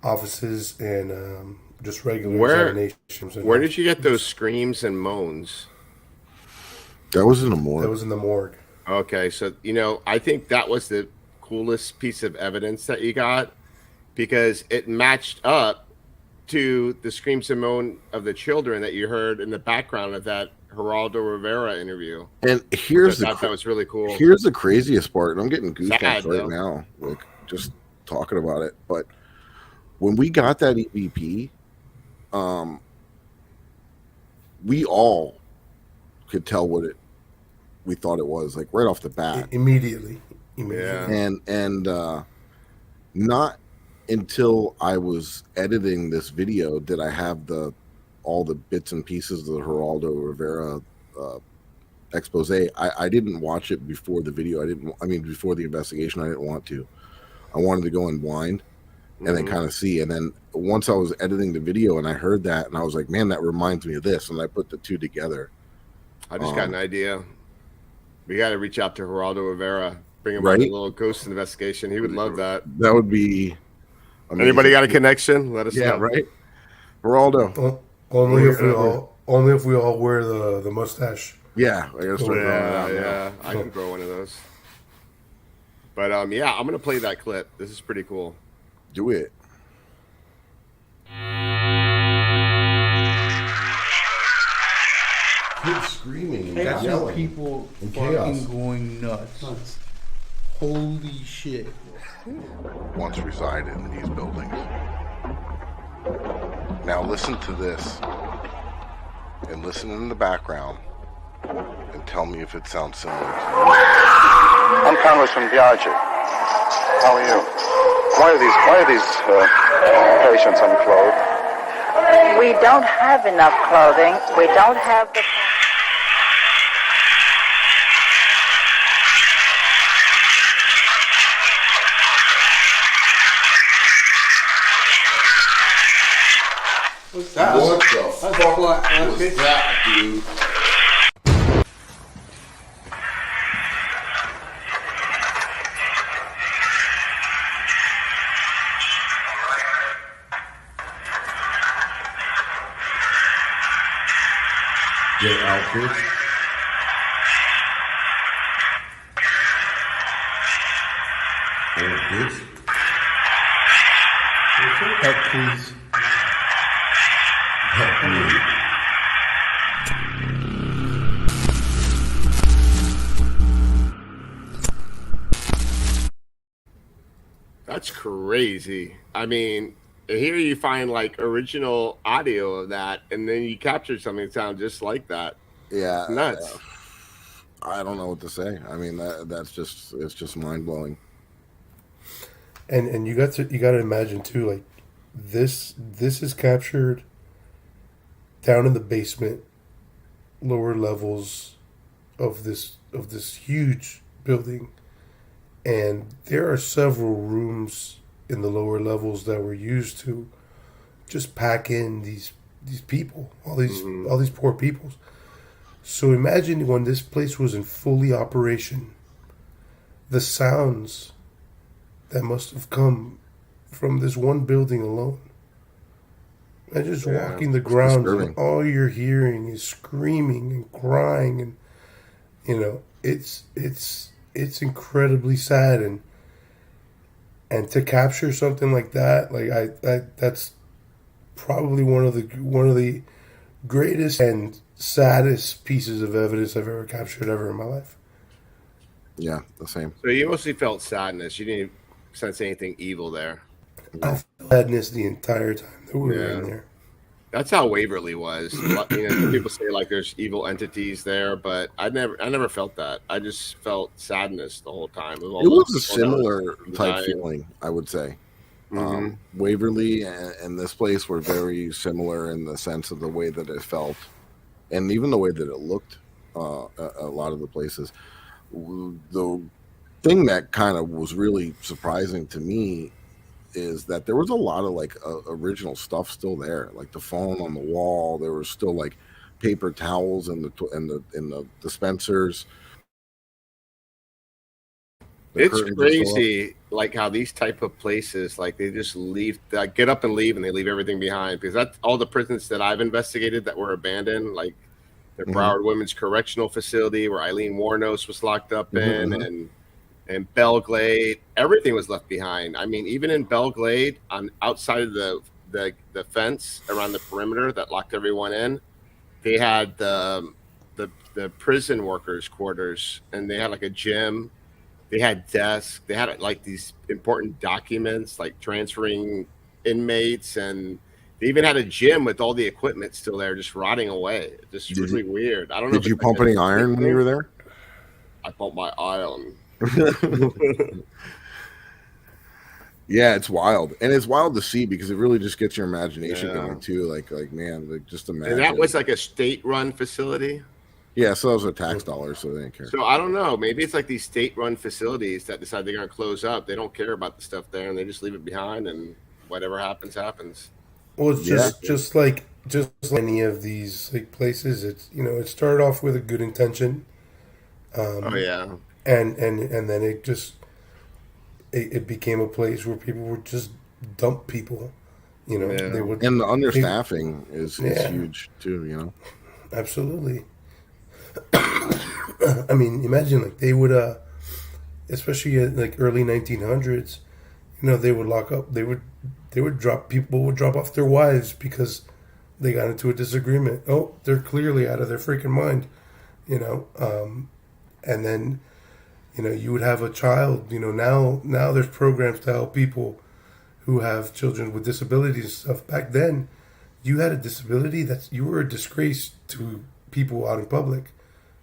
offices and just regular examinations. Where did you get those screams and moans? That was in the morgue. That was in the morgue. Okay, so I think that was the coolest piece of evidence that you got, because it matched up to the screams and moan of the children that you heard in the background of that Geraldo Rivera interview. And here's that was really cool. Here's the craziest part, and I'm getting goosebumps Sad, right though. now, like just talking about it. But when we got that EVP, we all could tell what we thought it was, like right off the bat. Immediately. Yeah. And not until I was editing this video did I have all the bits and pieces of the Geraldo Rivera expose. I didn't watch it before the video. Before the investigation, I didn't want to. I wanted to go in blind and then kind of see. And then once I was editing the video and I heard that, and I was like, man, that reminds me of this. And I put the two together. I just got an idea. We got to reach out to Geraldo Rivera, bring him Right? on a little ghost investigation. He would love that. That would be amazing. Anybody got a connection? Let us know. Yeah, right. Geraldo. Only if we all wear the mustache. Yeah, I gotta start growing it out now. Yeah, I can grow one of those. But yeah, I'm gonna play that clip. This is pretty cool. Do it. Kids screaming and Chaos. yelling. People And fucking chaos. going nuts. Holy shit. Once resided in these buildings. Now listen to this, and listen in the background, and tell me if it sounds similar to you. I'm Congressman Biaggi. How are you? Why are these patients unclothed? We don't have enough clothing. We don't have the... What's that? What the That's fuck black. was that, dude? Get out, bitch. Oh, bitch. Help, please. Help me. That's crazy. I mean, here you find like original audio of that, and then you capture something that sounds just like that. Yeah, It's nuts. I don't know what to say. I mean, it's just mind blowing. And you got to imagine too, like this is captured down in the basement, lower levels of this huge building, and there are several rooms in the lower levels that were used to just pack in these people, all these poor people. So imagine when this place was in fully operation, the sounds that must have come from this one building alone. And just walking the grounds, and all you're hearing is screaming and crying, and it's incredibly sad, and to capture something like that, like I that's probably one of the greatest and saddest pieces of evidence I've ever captured ever in my life. Yeah, the same. So you mostly felt sadness. You didn't sense anything evil there. I felt sadness the entire time that we were in there. That's how Waverly was. People say like there's evil entities there, but I never felt that. I just felt sadness the whole time. It was a similar type feeling, I would say. Waverly and this place were very similar in the sense of the way that it felt, and even the way that it looked. A lot of the places. The thing that kind of was really surprising to me is that there was a lot of like original stuff still there, like the phone on the wall. There was still like paper towels in the dispensers. It's crazy, like how these type of places, like they just leave, like get up and leave, and they leave everything behind. Because that's all the prisons that I've investigated that were abandoned, like the Broward Women's Correctional Facility, where Eileen Warnos was locked up in, and Belglade, everything was left behind. I mean, even in Belglade, on outside of the fence around the perimeter that locked everyone in, they had the prison workers' quarters, and they had like a gym. They had desks. They had like these important documents, like transferring inmates, and they even had a gym with all the equipment still there, just rotting away. Just really weird. I don't know. Did you pump any iron when you were there? I pumped my iron. Yeah, it's wild, and it's wild to see because it really just gets your imagination going too. Like man, like just imagine. And that was like a state-run facility. Yeah, so those are tax dollars, so they didn't care. So I don't know. Maybe it's like these state-run facilities that decide they're going to close up. They don't care about the stuff there, and they just leave it behind, and whatever happens, happens. Well, it's just like just like any of these like places, it's it started off with a good intention, Oh yeah. and then it became a place where people would just dump people. They Yeah. would. And the They, understaffing is yeah, huge too. absolutely. I mean, imagine like they would, especially in like early 1900s. They would lock up. They would drop people would drop off their wives because they got into a disagreement. Oh, they're clearly out of their freaking mind. You know, and then you would have a child. Now there's programs to help people who have children with disabilities and stuff. Back then, you had a disability, you were a disgrace to people out in public.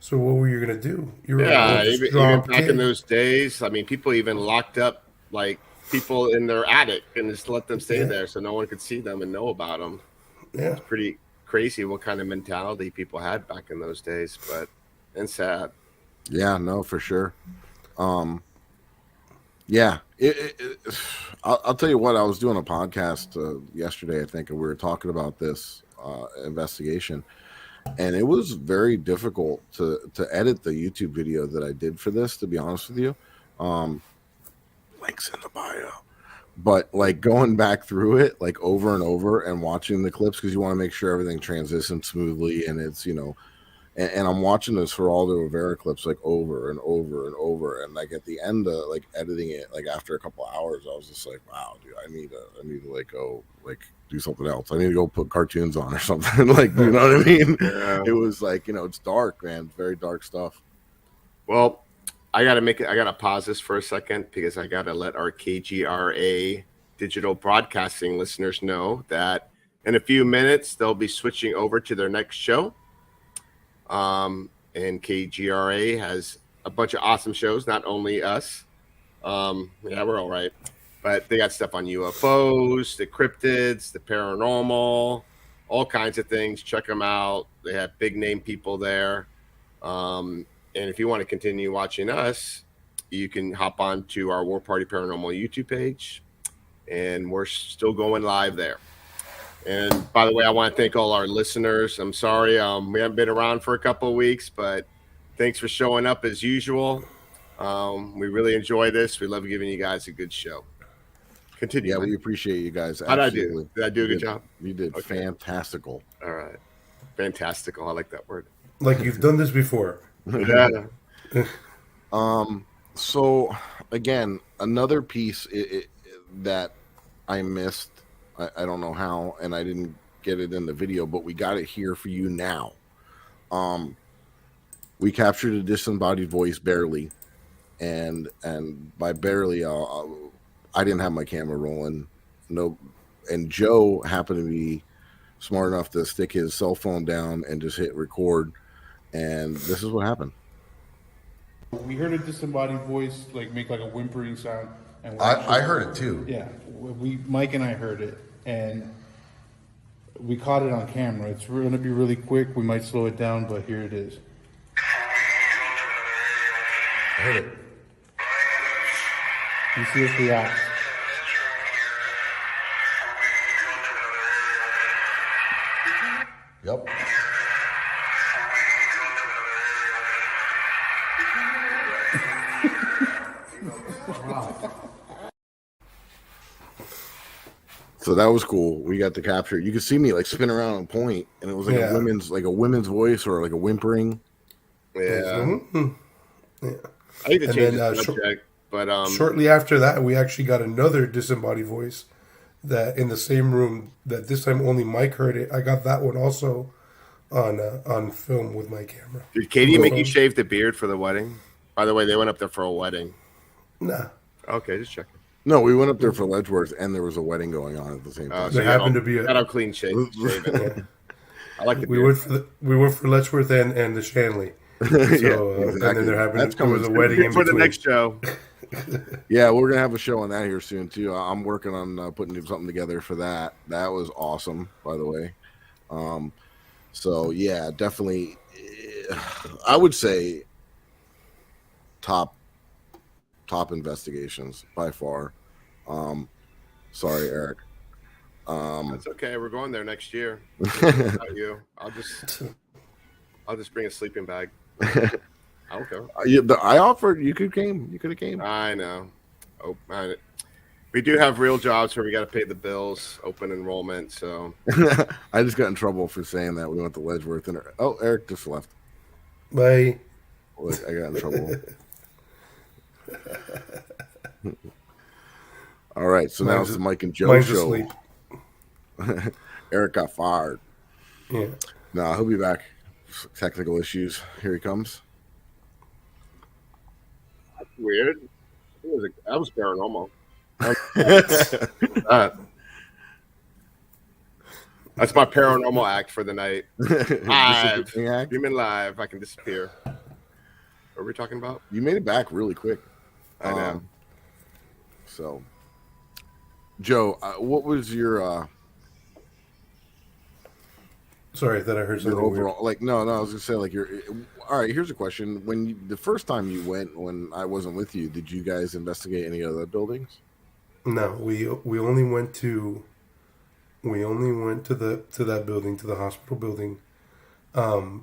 So what were you gonna do? You were Yeah, gonna just even drop back in kid. those days, I mean, people even locked up like people in their attic and just let them stay Yeah, there so no one could see them and know about them. yeah. It's pretty crazy what kind of mentality people had back in those days, but and sad. Yeah, no, for sure. Um, yeah, I'll tell you what. I was doing a podcast yesterday, I think, and we were talking about this investigation, and it was very difficult to edit the YouTube video that I did for this. To be honest with you, um, links in the bio. But like going back through it like over and over and watching the clips because you want to make sure everything transitions smoothly and it's and I'm watching this for all the Rivera clips like over and over and over and like at the end of like editing it like after a couple hours I was just like wow dude I need to like go like do something else. I need to go put cartoons on or something like you know what I mean. Yeah. It was like it's dark, man, very dark stuff. Well, I gotta pause this for a second because I gotta let our KGRA digital broadcasting listeners know that in a few minutes they'll be switching over to their next show. And KGRA has a bunch of awesome shows, not only us. Yeah, we're all right. But they got stuff on UFOs, the cryptids, the paranormal, all kinds of things. Check them out. They have big name people there. And if you want to continue watching us, you can hop on to our War Party Paranormal YouTube page, and we're still going live there. And by the way, I want to thank all our listeners. I'm sorry we haven't been around for a couple of weeks, but thanks for showing up as usual. We really enjoy this. We love giving you guys a good show. Continue. Yeah, man. we appreciate you guys. How'd Absolutely. I do? Did I do a good job? You did Okay. fantastical. All right. Fantastical. I like that word. Like you've done this before. Yeah. So again, another piece that I missed. I don't know how, and I didn't get it in the video, but we got it here for you now. We captured a disembodied voice barely, and by barely, I didn't have my camera rolling. No, and Joe happened to be smart enough to stick his cell phone down and just hit record, and this is what happened. We heard a disembodied voice like make like a whimpering sound, and I heard it too. Yeah, Mike and I heard it, and we caught it on camera. It's going to be really quick. We might slow it down, but here it is. I heard it. You see it react. Yep. So that was cool. We got the capture. You could see me like spin around and point, and it was like Yeah. a women's voice or like a whimpering. Yeah. Yeah. I hate to And change then, the subject, but Shortly after that, we actually got another disembodied voice that in the same room. That this time only Mike heard it. I got that one also on film with my camera. did Katie No make you phone. shave the beard for the wedding? By the way, they went up there for a wedding. Nah, Okay, just checking. No, we went up there for Letchworth, and there was a wedding going on at the same time. There happened to be a- got a clean shaven. yeah. I like the we beard. went for Letchworth and the Shanley. So and then there happened That's there was a coming wedding in for the between. next show. Yeah, we're gonna have a show on that here soon too. I'm working on putting something together for that. That was awesome, by the way. So yeah, definitely. I would say top investigations by far. Sorry, Eric. That's okay. We're going there next year. About you. I'll just bring a sleeping bag. I don't care. I offered. You could have came. I know. Oh, we do have real jobs where we got to pay the bills, open enrollment. So I just got in trouble for saying that. We went to Letchworth, and Eric just left. Bye. Look, I got in trouble. All right, so now it's the Mike and Joe show. Eric got fired. Yeah. Nah, he'll be back. Technical issues. Here he comes. That's weird. That was paranormal. That's my paranormal act for the night. Live. Human live. I can disappear. What are we talking about? You made it back really quick. I know. So, Joe, what was your sorry that I heard something overall weird. like? No, I was gonna say like all right. Here's a question: the first time you went, when I wasn't with you, did you guys investigate any other buildings? No, we only went to that building, to the hospital building,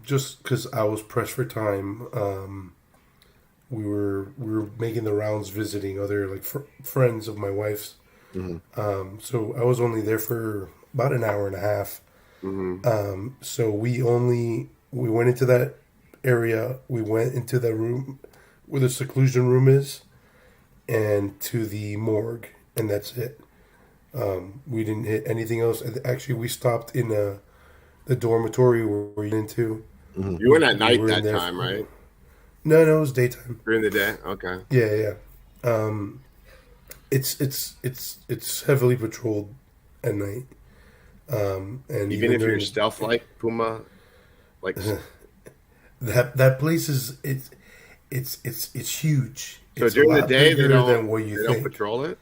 just because I was pressed for time. We were making the rounds, visiting other like friends of my wife's. Mm-hmm. So I was only there for about an hour and a half. Mm-hmm. So we went into that area. We went into the room where the seclusion room is, and to the morgue, and that's it. We didn't hit anything else. Actually, we stopped in the dormitory where we went into. Mm-hmm. You went at night that time, right? No, it was daytime. During the day, okay. Yeah. It's heavily patrolled at night. And even if you're stealth like Puma, like that place is it's huge. So it's during the day they don't think. Patrol it.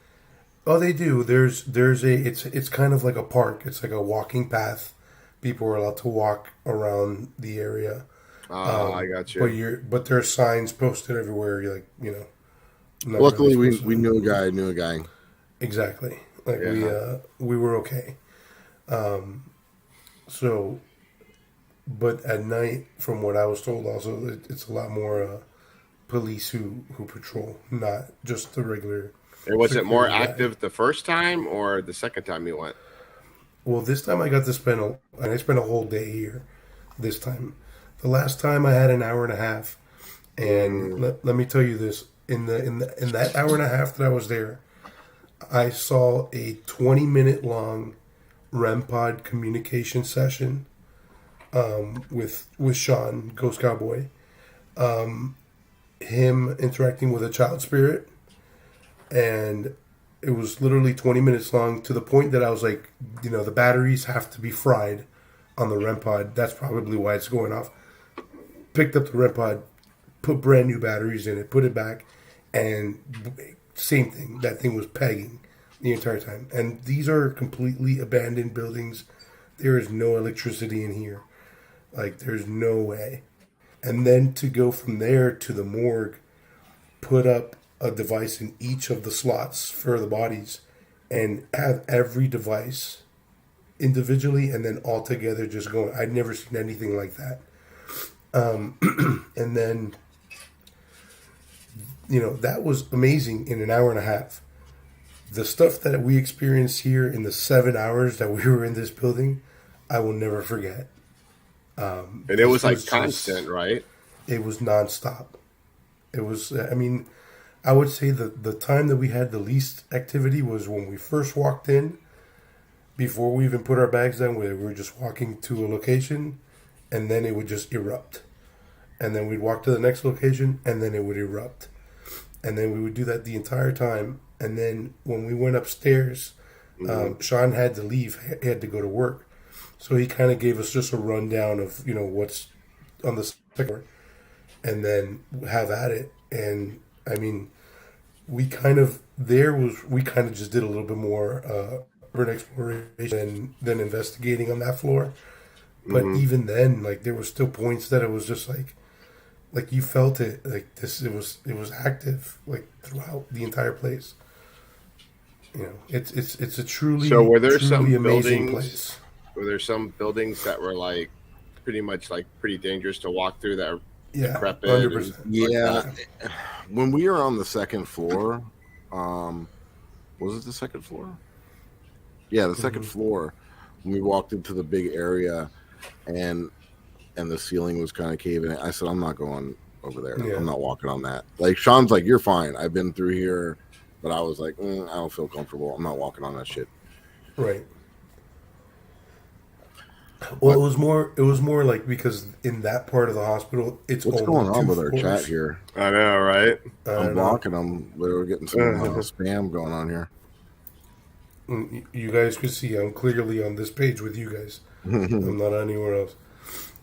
Oh, they do. It's kind of like a park. It's like a walking path. People are allowed to walk around the area. Oh, I got you. But there are signs posted everywhere. You're like, Luckily, we knew a guy. Exactly. Like we were okay. So, but at night, from what I was told, also it's a lot more police who patrol, not just the regular. And was it more active the first time or the second time you went? Well, this time I got to spend a whole day here. This time, the last time I had an hour and a half, and let me tell you this: in that hour and a half that I was there, I saw a 20-minute long REM pod communication session with Sean, Ghost Cowboy, him interacting with a child spirit, and it was literally 20 minutes long, to the point that I was like, the batteries have to be fried on the REM pod. That's probably why it's going off. Picked up the REM pod, put brand new batteries in it, put it back, and same thing. That thing was pegging the entire time. And these are completely abandoned buildings. There is no electricity in here. Like, there's no way. And then to go from there to the morgue, put up a device in each of the slots for the bodies, and have every device individually and then all together just going. I'd never seen anything like that. And then, that was amazing in an hour and a half. The stuff that we experienced here in the 7 hours that we were in this building, I will never forget. And it was like constant, right? It was nonstop. It was, I would say the time that we had the least activity was when we first walked in. Before we even put our bags down, we were just walking to a location, and then it would just erupt. And then we'd walk to the next location, and then it would erupt. And then we would do that the entire time. And then when we went upstairs, Sean had to leave. He had to go to work. So he kind of gave us just a rundown of, what's on the second floor. And then have at it. And, we kind of just did a little bit more urban exploration than investigating on that floor. But even then, like, there were still points that it was just like you felt it, like this. It was active, like, throughout the entire place. You know, it's a truly So were there truly some amazing buildings? place. Were there some buildings that were like pretty much like pretty dangerous to walk through that are Yeah, decrepit? 100%. Yeah, when we were on the second floor, was it the second floor? Yeah, the 2nd floor. When we walked into the big area, and the ceiling was kind of caving in, I said, I'm not going over there. Yeah. I'm not walking on that. Like Sean's like, you're fine. I've been through here, but I was like, I don't feel comfortable. I'm not walking on that shit. Right. Well, it was more like because in that part of the hospital, it's What's only going on 2 with our floors. chat here? I know, right? I'm blocking them. We're getting some spam going on here. You guys can see I'm clearly on this page with you guys. I'm not anywhere else.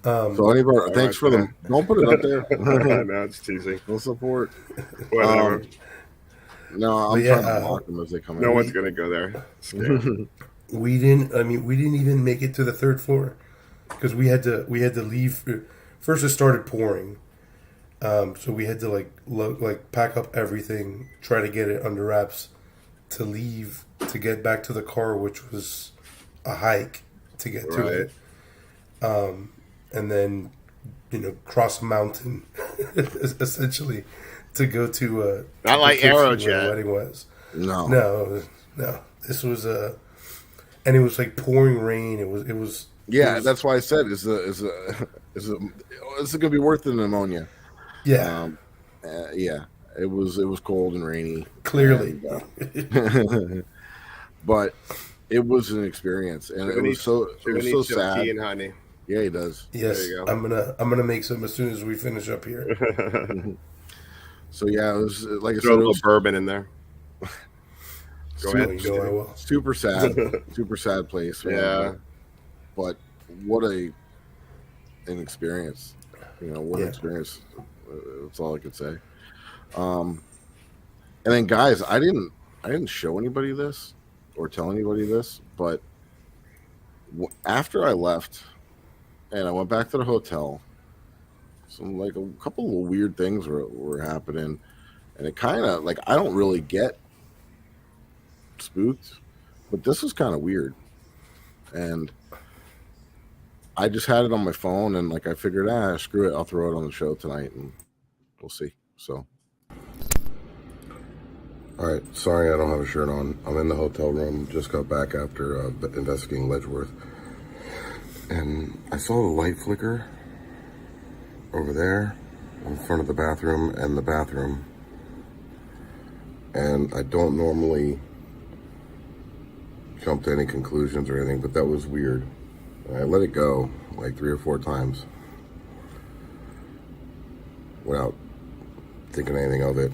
So anybody, thanks for them. Don't put it up there. No, it's teasing. No support. Whatever. No, I'm trying to block them as they come in. No one's gonna go there. We didn't even make it to the 3rd floor because we had to leave. First, it started pouring, so we had to like pack up everything, try to get it under wraps, to leave to get back to the car, which was a hike to get to it. And then, cross a mountain, essentially, to go to not like Aerojet. Where the wedding was. No. This was and it was like pouring rain. It was. Yeah, that's why I said is it gonna be worth the pneumonia? Yeah. Yeah. It was cold and rainy. Clearly. And, but it was an experience, and it was so sad. Tea and honey. Yeah, he does. Yes, There you go. I'm gonna make some as soon as we finish up here. So yeah, it was like I said, Throw a little bourbon in there. Go ahead. I will. Super sad, super sad place. Man. Yeah, but what an experience. What an experience. That's all I could say. And then guys, I didn't show anybody this or tell anybody this, but after I left and I went back to the hotel, some a couple of weird things were happening, and it kind of I don't really get spooked, but this was kind of weird, and I just had it on my phone, and I figured, screw it, I'll throw it on the show tonight, and we'll see. So, all right, sorry I don't have a shirt on. I'm in the hotel room. Just got back after investigating Letchworth, and I saw the light flicker over there in front of the bathroom and the bathroom, and I don't normally jump to any conclusions or anything, but that was weird. I let it go 3 or 4 times without thinking anything of it.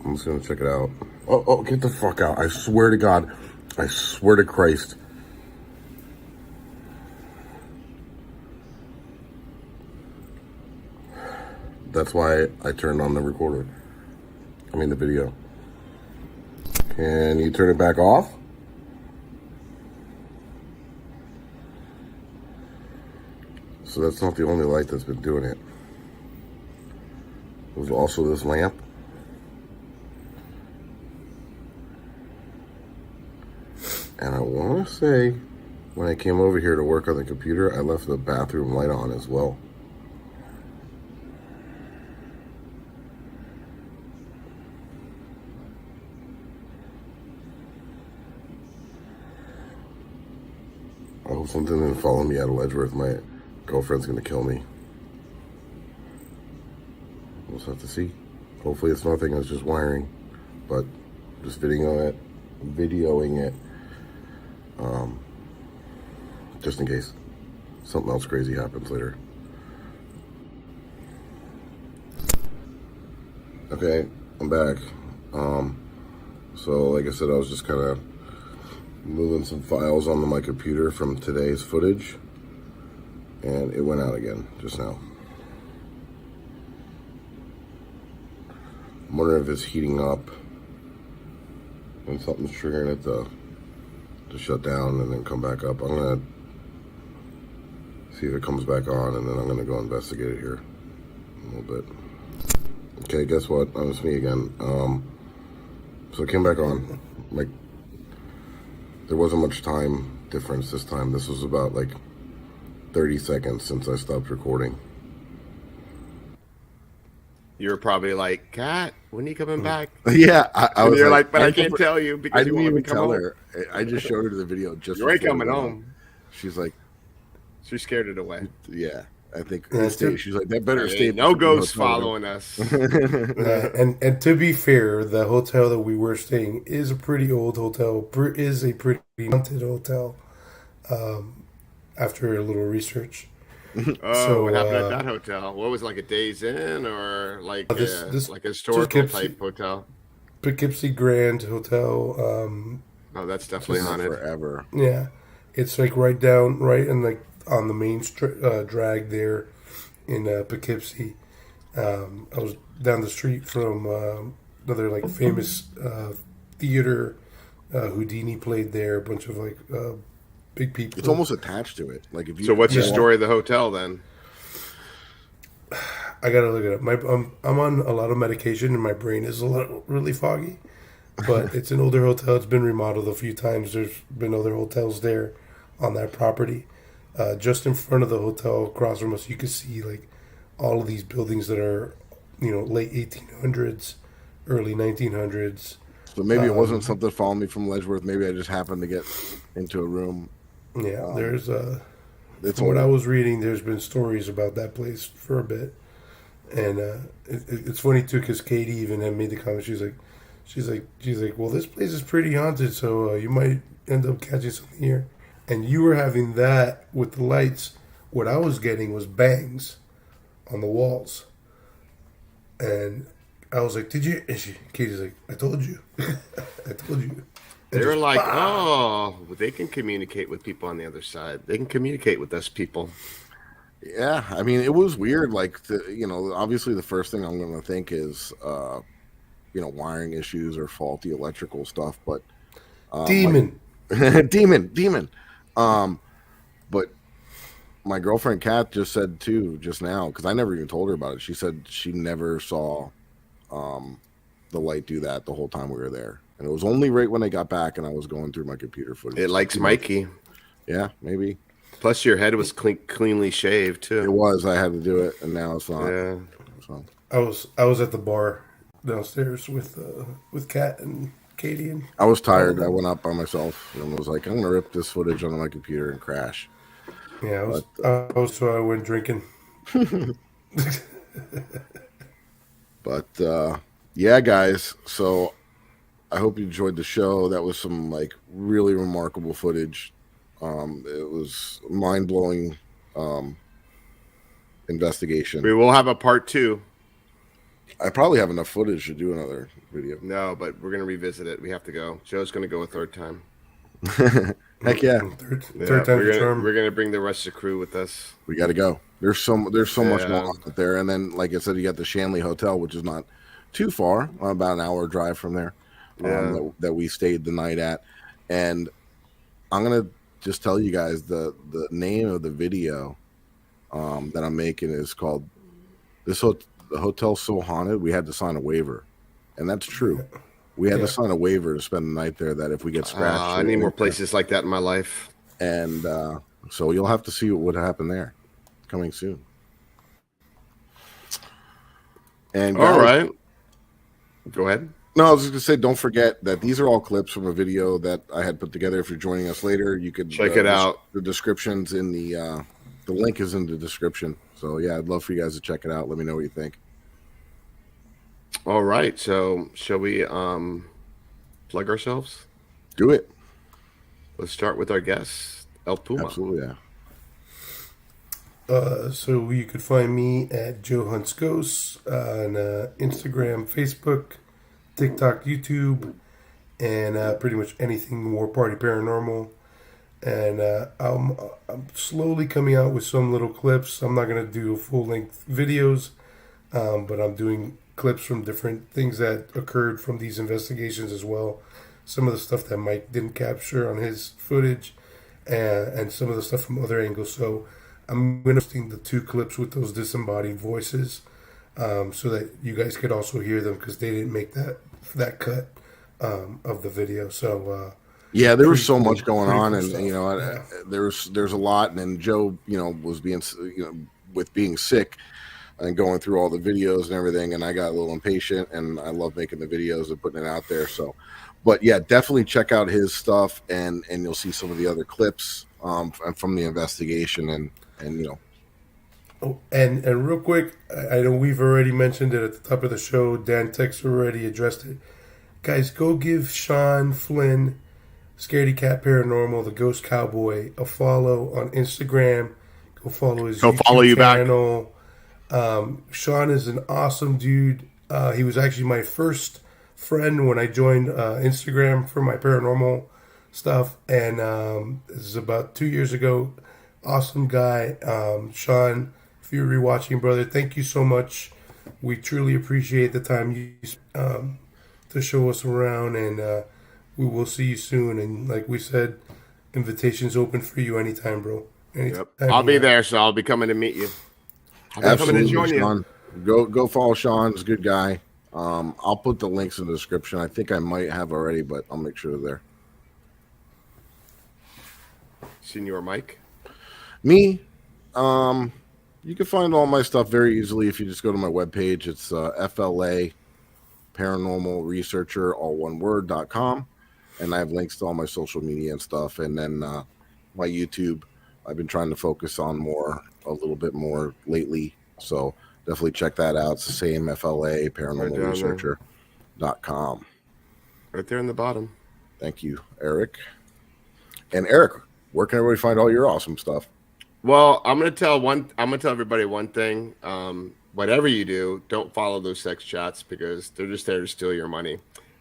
I'm just gonna check it out. Oh, get the fuck out. I swear to God. I swear to Christ. That's why I turned on the recorder. I mean the video. Can you turn it back off? So that's not the only light that's been doing it. There's also this lamp. And I want to say, when I came over here to work on the computer, I left the bathroom light on as well. I hope something didn't follow me out of Letchworth. My girlfriend's going to kill me. We'll just have to see. Hopefully it's nothing, it's just wiring. But just videoing it. Just in case something else crazy happens later. Okay, I'm back. So like I said, I was just kind of moving some files onto my computer from today's footage, and it went out again just now. I'm wondering if it's heating up and something's triggering it to shut down and then come back up. I'm gonna see if it comes back on, and then I'm gonna go investigate it here a little bit. Okay, guess what? It's me again. So it came back on. Like, there wasn't much time difference this time. This was about like 30 seconds since I stopped recording. You were probably like, Kat, when are you coming back? Yeah, I was you're like, but I can't tell you because I you didn't won't even let me come tell home. her. I just showed her the video just. You ain't before coming we went home. She's like, she scared it away. Yeah, I think. Yeah, She's like, that better stay. No ghosts following us. And to be fair, the hotel that we were staying is a pretty old hotel. Is a pretty haunted hotel. After a little research. So what happened at that hotel? What was it, like a Days Inn or like this like a historical type hotel? Poughkeepsie Grand Hotel. Oh, that's definitely haunted forever. Yeah, it's like right in like on the main drag there in Poughkeepsie. I was down the street from another like famous theater. Houdini played there. A bunch of like big people. It's almost attached to it. Like if you. So what's the story of the hotel then? I gotta look it up. I'm on a lot of medication and my brain is really foggy. But it's an older hotel. It's been remodeled a few times. There's been other hotels there on that property. Just in front of the hotel, across from us, you can see like all of these buildings that are, late 1800s, early 1900s. So maybe it wasn't something following me from Letchworth. Maybe I just happened to get into a room. Yeah, there's from what I was reading, there's been stories about that place for a bit, and it's funny too because Katie even had made the comment. She's like, well, this place is pretty haunted, so you might end up catching something here. And you were having that with the lights. What I was getting was bangs on the walls, and I was like, "Did you?" And Katie's like, "I told you, I told you." They were like, oh, they can communicate with people on the other side. They can communicate with us people. Yeah, I mean, it was weird. Like, obviously the first thing I'm going to think is, wiring issues or faulty electrical stuff. But demon. Demon. But my girlfriend Kat just said too just now, because I never even told her about it. She said she never saw the light do that the whole time we were there. And it was only right when I got back and I was going through my computer footage. It likes Mikey. Yeah, maybe. Plus, your head was cleanly shaved too. It was. I had to do it, and now it's not. Yeah. So. I was at the bar downstairs with Kat and Katie. And I was tired. I went up by myself and was like, I'm gonna rip this footage onto my computer and crash. Yeah, I went drinking. But yeah, guys. So I hope you enjoyed the show. That was some like really remarkable footage. It was mind-blowing investigation. We will have a part 2. I probably have enough footage to do another video. No, but we're going to revisit it. We have to go. Joe's going to go a third time. Heck yeah. Third time's a charm. We're going to bring the rest of the crew with us. We got to go. There's so much going on out there. And then, like I said, you got the Shanley Hotel, which is not too far, about an hour drive from there, that we stayed the night at. And I'm going to just tell you guys the name of the video that I'm making is called The Hotel's So Haunted We Had to Sign a Waiver. And that's true. We had to sign a waiver to spend the night there that if we get scratched. I need more places like that in my life. And so you'll have to see what would happen there. Coming soon. And guys, all right. Go ahead. No, I was just going to say, don't forget that these are all clips from a video that I had put together. If you're joining us later, you could check it out. The description's in the link is in the description. So yeah, I'd love for you guys to check it out. Let me know what you think. All right. So shall we plug ourselves? Do it. Let's start with our guest, El Puma. Absolutely, yeah. So you could find me at Joe Hunts Ghosts on Instagram, Facebook, TikTok, YouTube, and pretty much anything War Party Paranormal. And I'm slowly coming out with some little clips. I'm not going to do full-length videos, but I'm doing clips from different things that occurred from these investigations as well. Some of the stuff that Mike didn't capture on his footage, and some of the stuff from other angles. So I'm going to sing the 2 clips with those disembodied voices, so that you guys could also hear them because they didn't make that cut of the video. So yeah, there was pretty so cool- much going pretty on, cool and stuff. you know, Yeah. there's a lot, and then Joe, you know, was being, you know, with being sick and going through all the videos and everything, and I got a little impatient, and I love making the videos and putting it out there. So, but yeah, definitely check out his stuff, and you'll see some of the other clips from the investigation, and you know. Oh, and real quick, I know we've already mentioned it at the top of the show. Dan Tex already addressed it. Guys, go give Sean Flynn, Scaredy Cat Paranormal, the Ghost Cowboy, a follow on Instagram. Go follow his He'll follow you back. channel. Sean is an awesome dude. He was actually my first friend when I joined Instagram for my paranormal stuff, and this is about 2 years ago. Awesome guy, Sean. If you're rewatching, brother, thank you so much. We truly appreciate the time you to show us around, and we will see you soon. And like we said, invitations open for you anytime, bro. Anytime. Yep. I'll be there, so I'll be coming to meet you. I'll be coming to join Sean. you. Go follow Sean. He's a good guy. I'll put the links in the description. I think I might have already, but I'll make sure they're there. Senior Mike. Me, you can find all my stuff very easily if you just go to my webpage. It's FLA Paranormal Researcher, all one word.com. And I have links to all my social media and stuff. And then my YouTube, I've been trying to focus on a little bit more lately. So definitely check that out. It's the same FLA Paranormal Researcher.com. Right there in the bottom. Thank you, Eric. And Eric, where can everybody find all your awesome stuff? Well, I'm gonna tell everybody one thing. Whatever you do, don't follow those sex chats because they're just there to steal your money.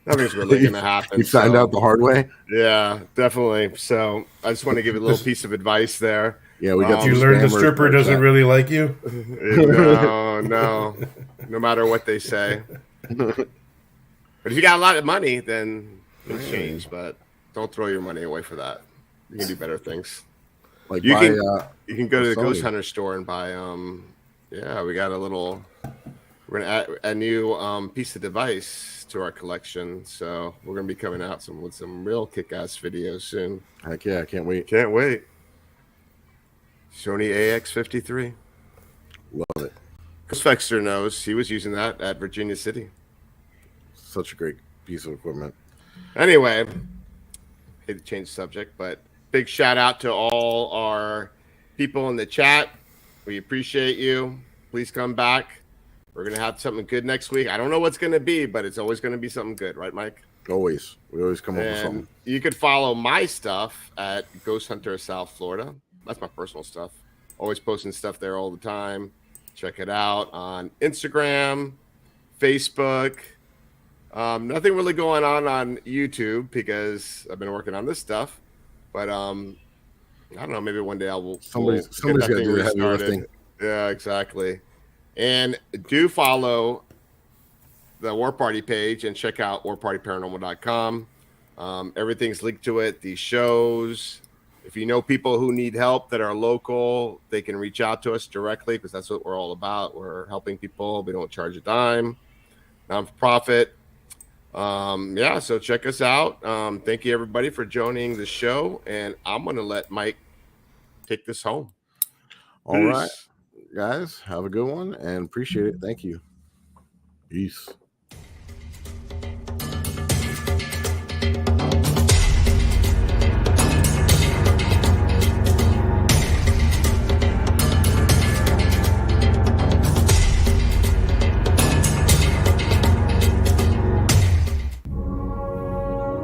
Nothing's really gonna happen. You found out the hard way? Yeah, definitely. So I just want to give a little piece of advice there. Yeah, we got you learned the stripper doesn't really like you? No matter what they say. But if you got a lot of money, then things change. But don't throw your money away for that. You can do better things. Like you can go to the Ghost Hunter store and buy we got we're gonna add a new piece of device to our collection, so we're gonna be coming out with some real kick-ass videos soon. Heck yeah, I can't wait. Sony AX53. Love it. Chris Fexter knows he was using that at Virginia City. Such a great piece of equipment. Anyway, hate to change the subject, but big shout out to all our people in the chat. We appreciate you. Please come back. We're going to have something good next week. I don't know what's going to be, but it's always going to be something good. Right, Mike? Always. We always come up with something. You could follow my stuff at Ghost Hunter South Florida. That's my personal stuff. Always posting stuff there all the time. Check it out on Instagram, Facebook. Nothing really going on YouTube because I've been working on this stuff. But I don't know. Maybe one day Somebody's got to do the heavy lifting. Yeah, exactly. And do follow the War Party page and check out warpartyparanormal.com. Everything's linked to it. These shows. If you know people who need help that are local, they can reach out to us directly because that's what we're all about. We're helping people. We don't charge a dime. Non-for-profit. So check us out. Thank you everybody for joining the show, and I'm gonna let Mike take this home. All right, guys, have a good one and appreciate it. Thank you. Peace.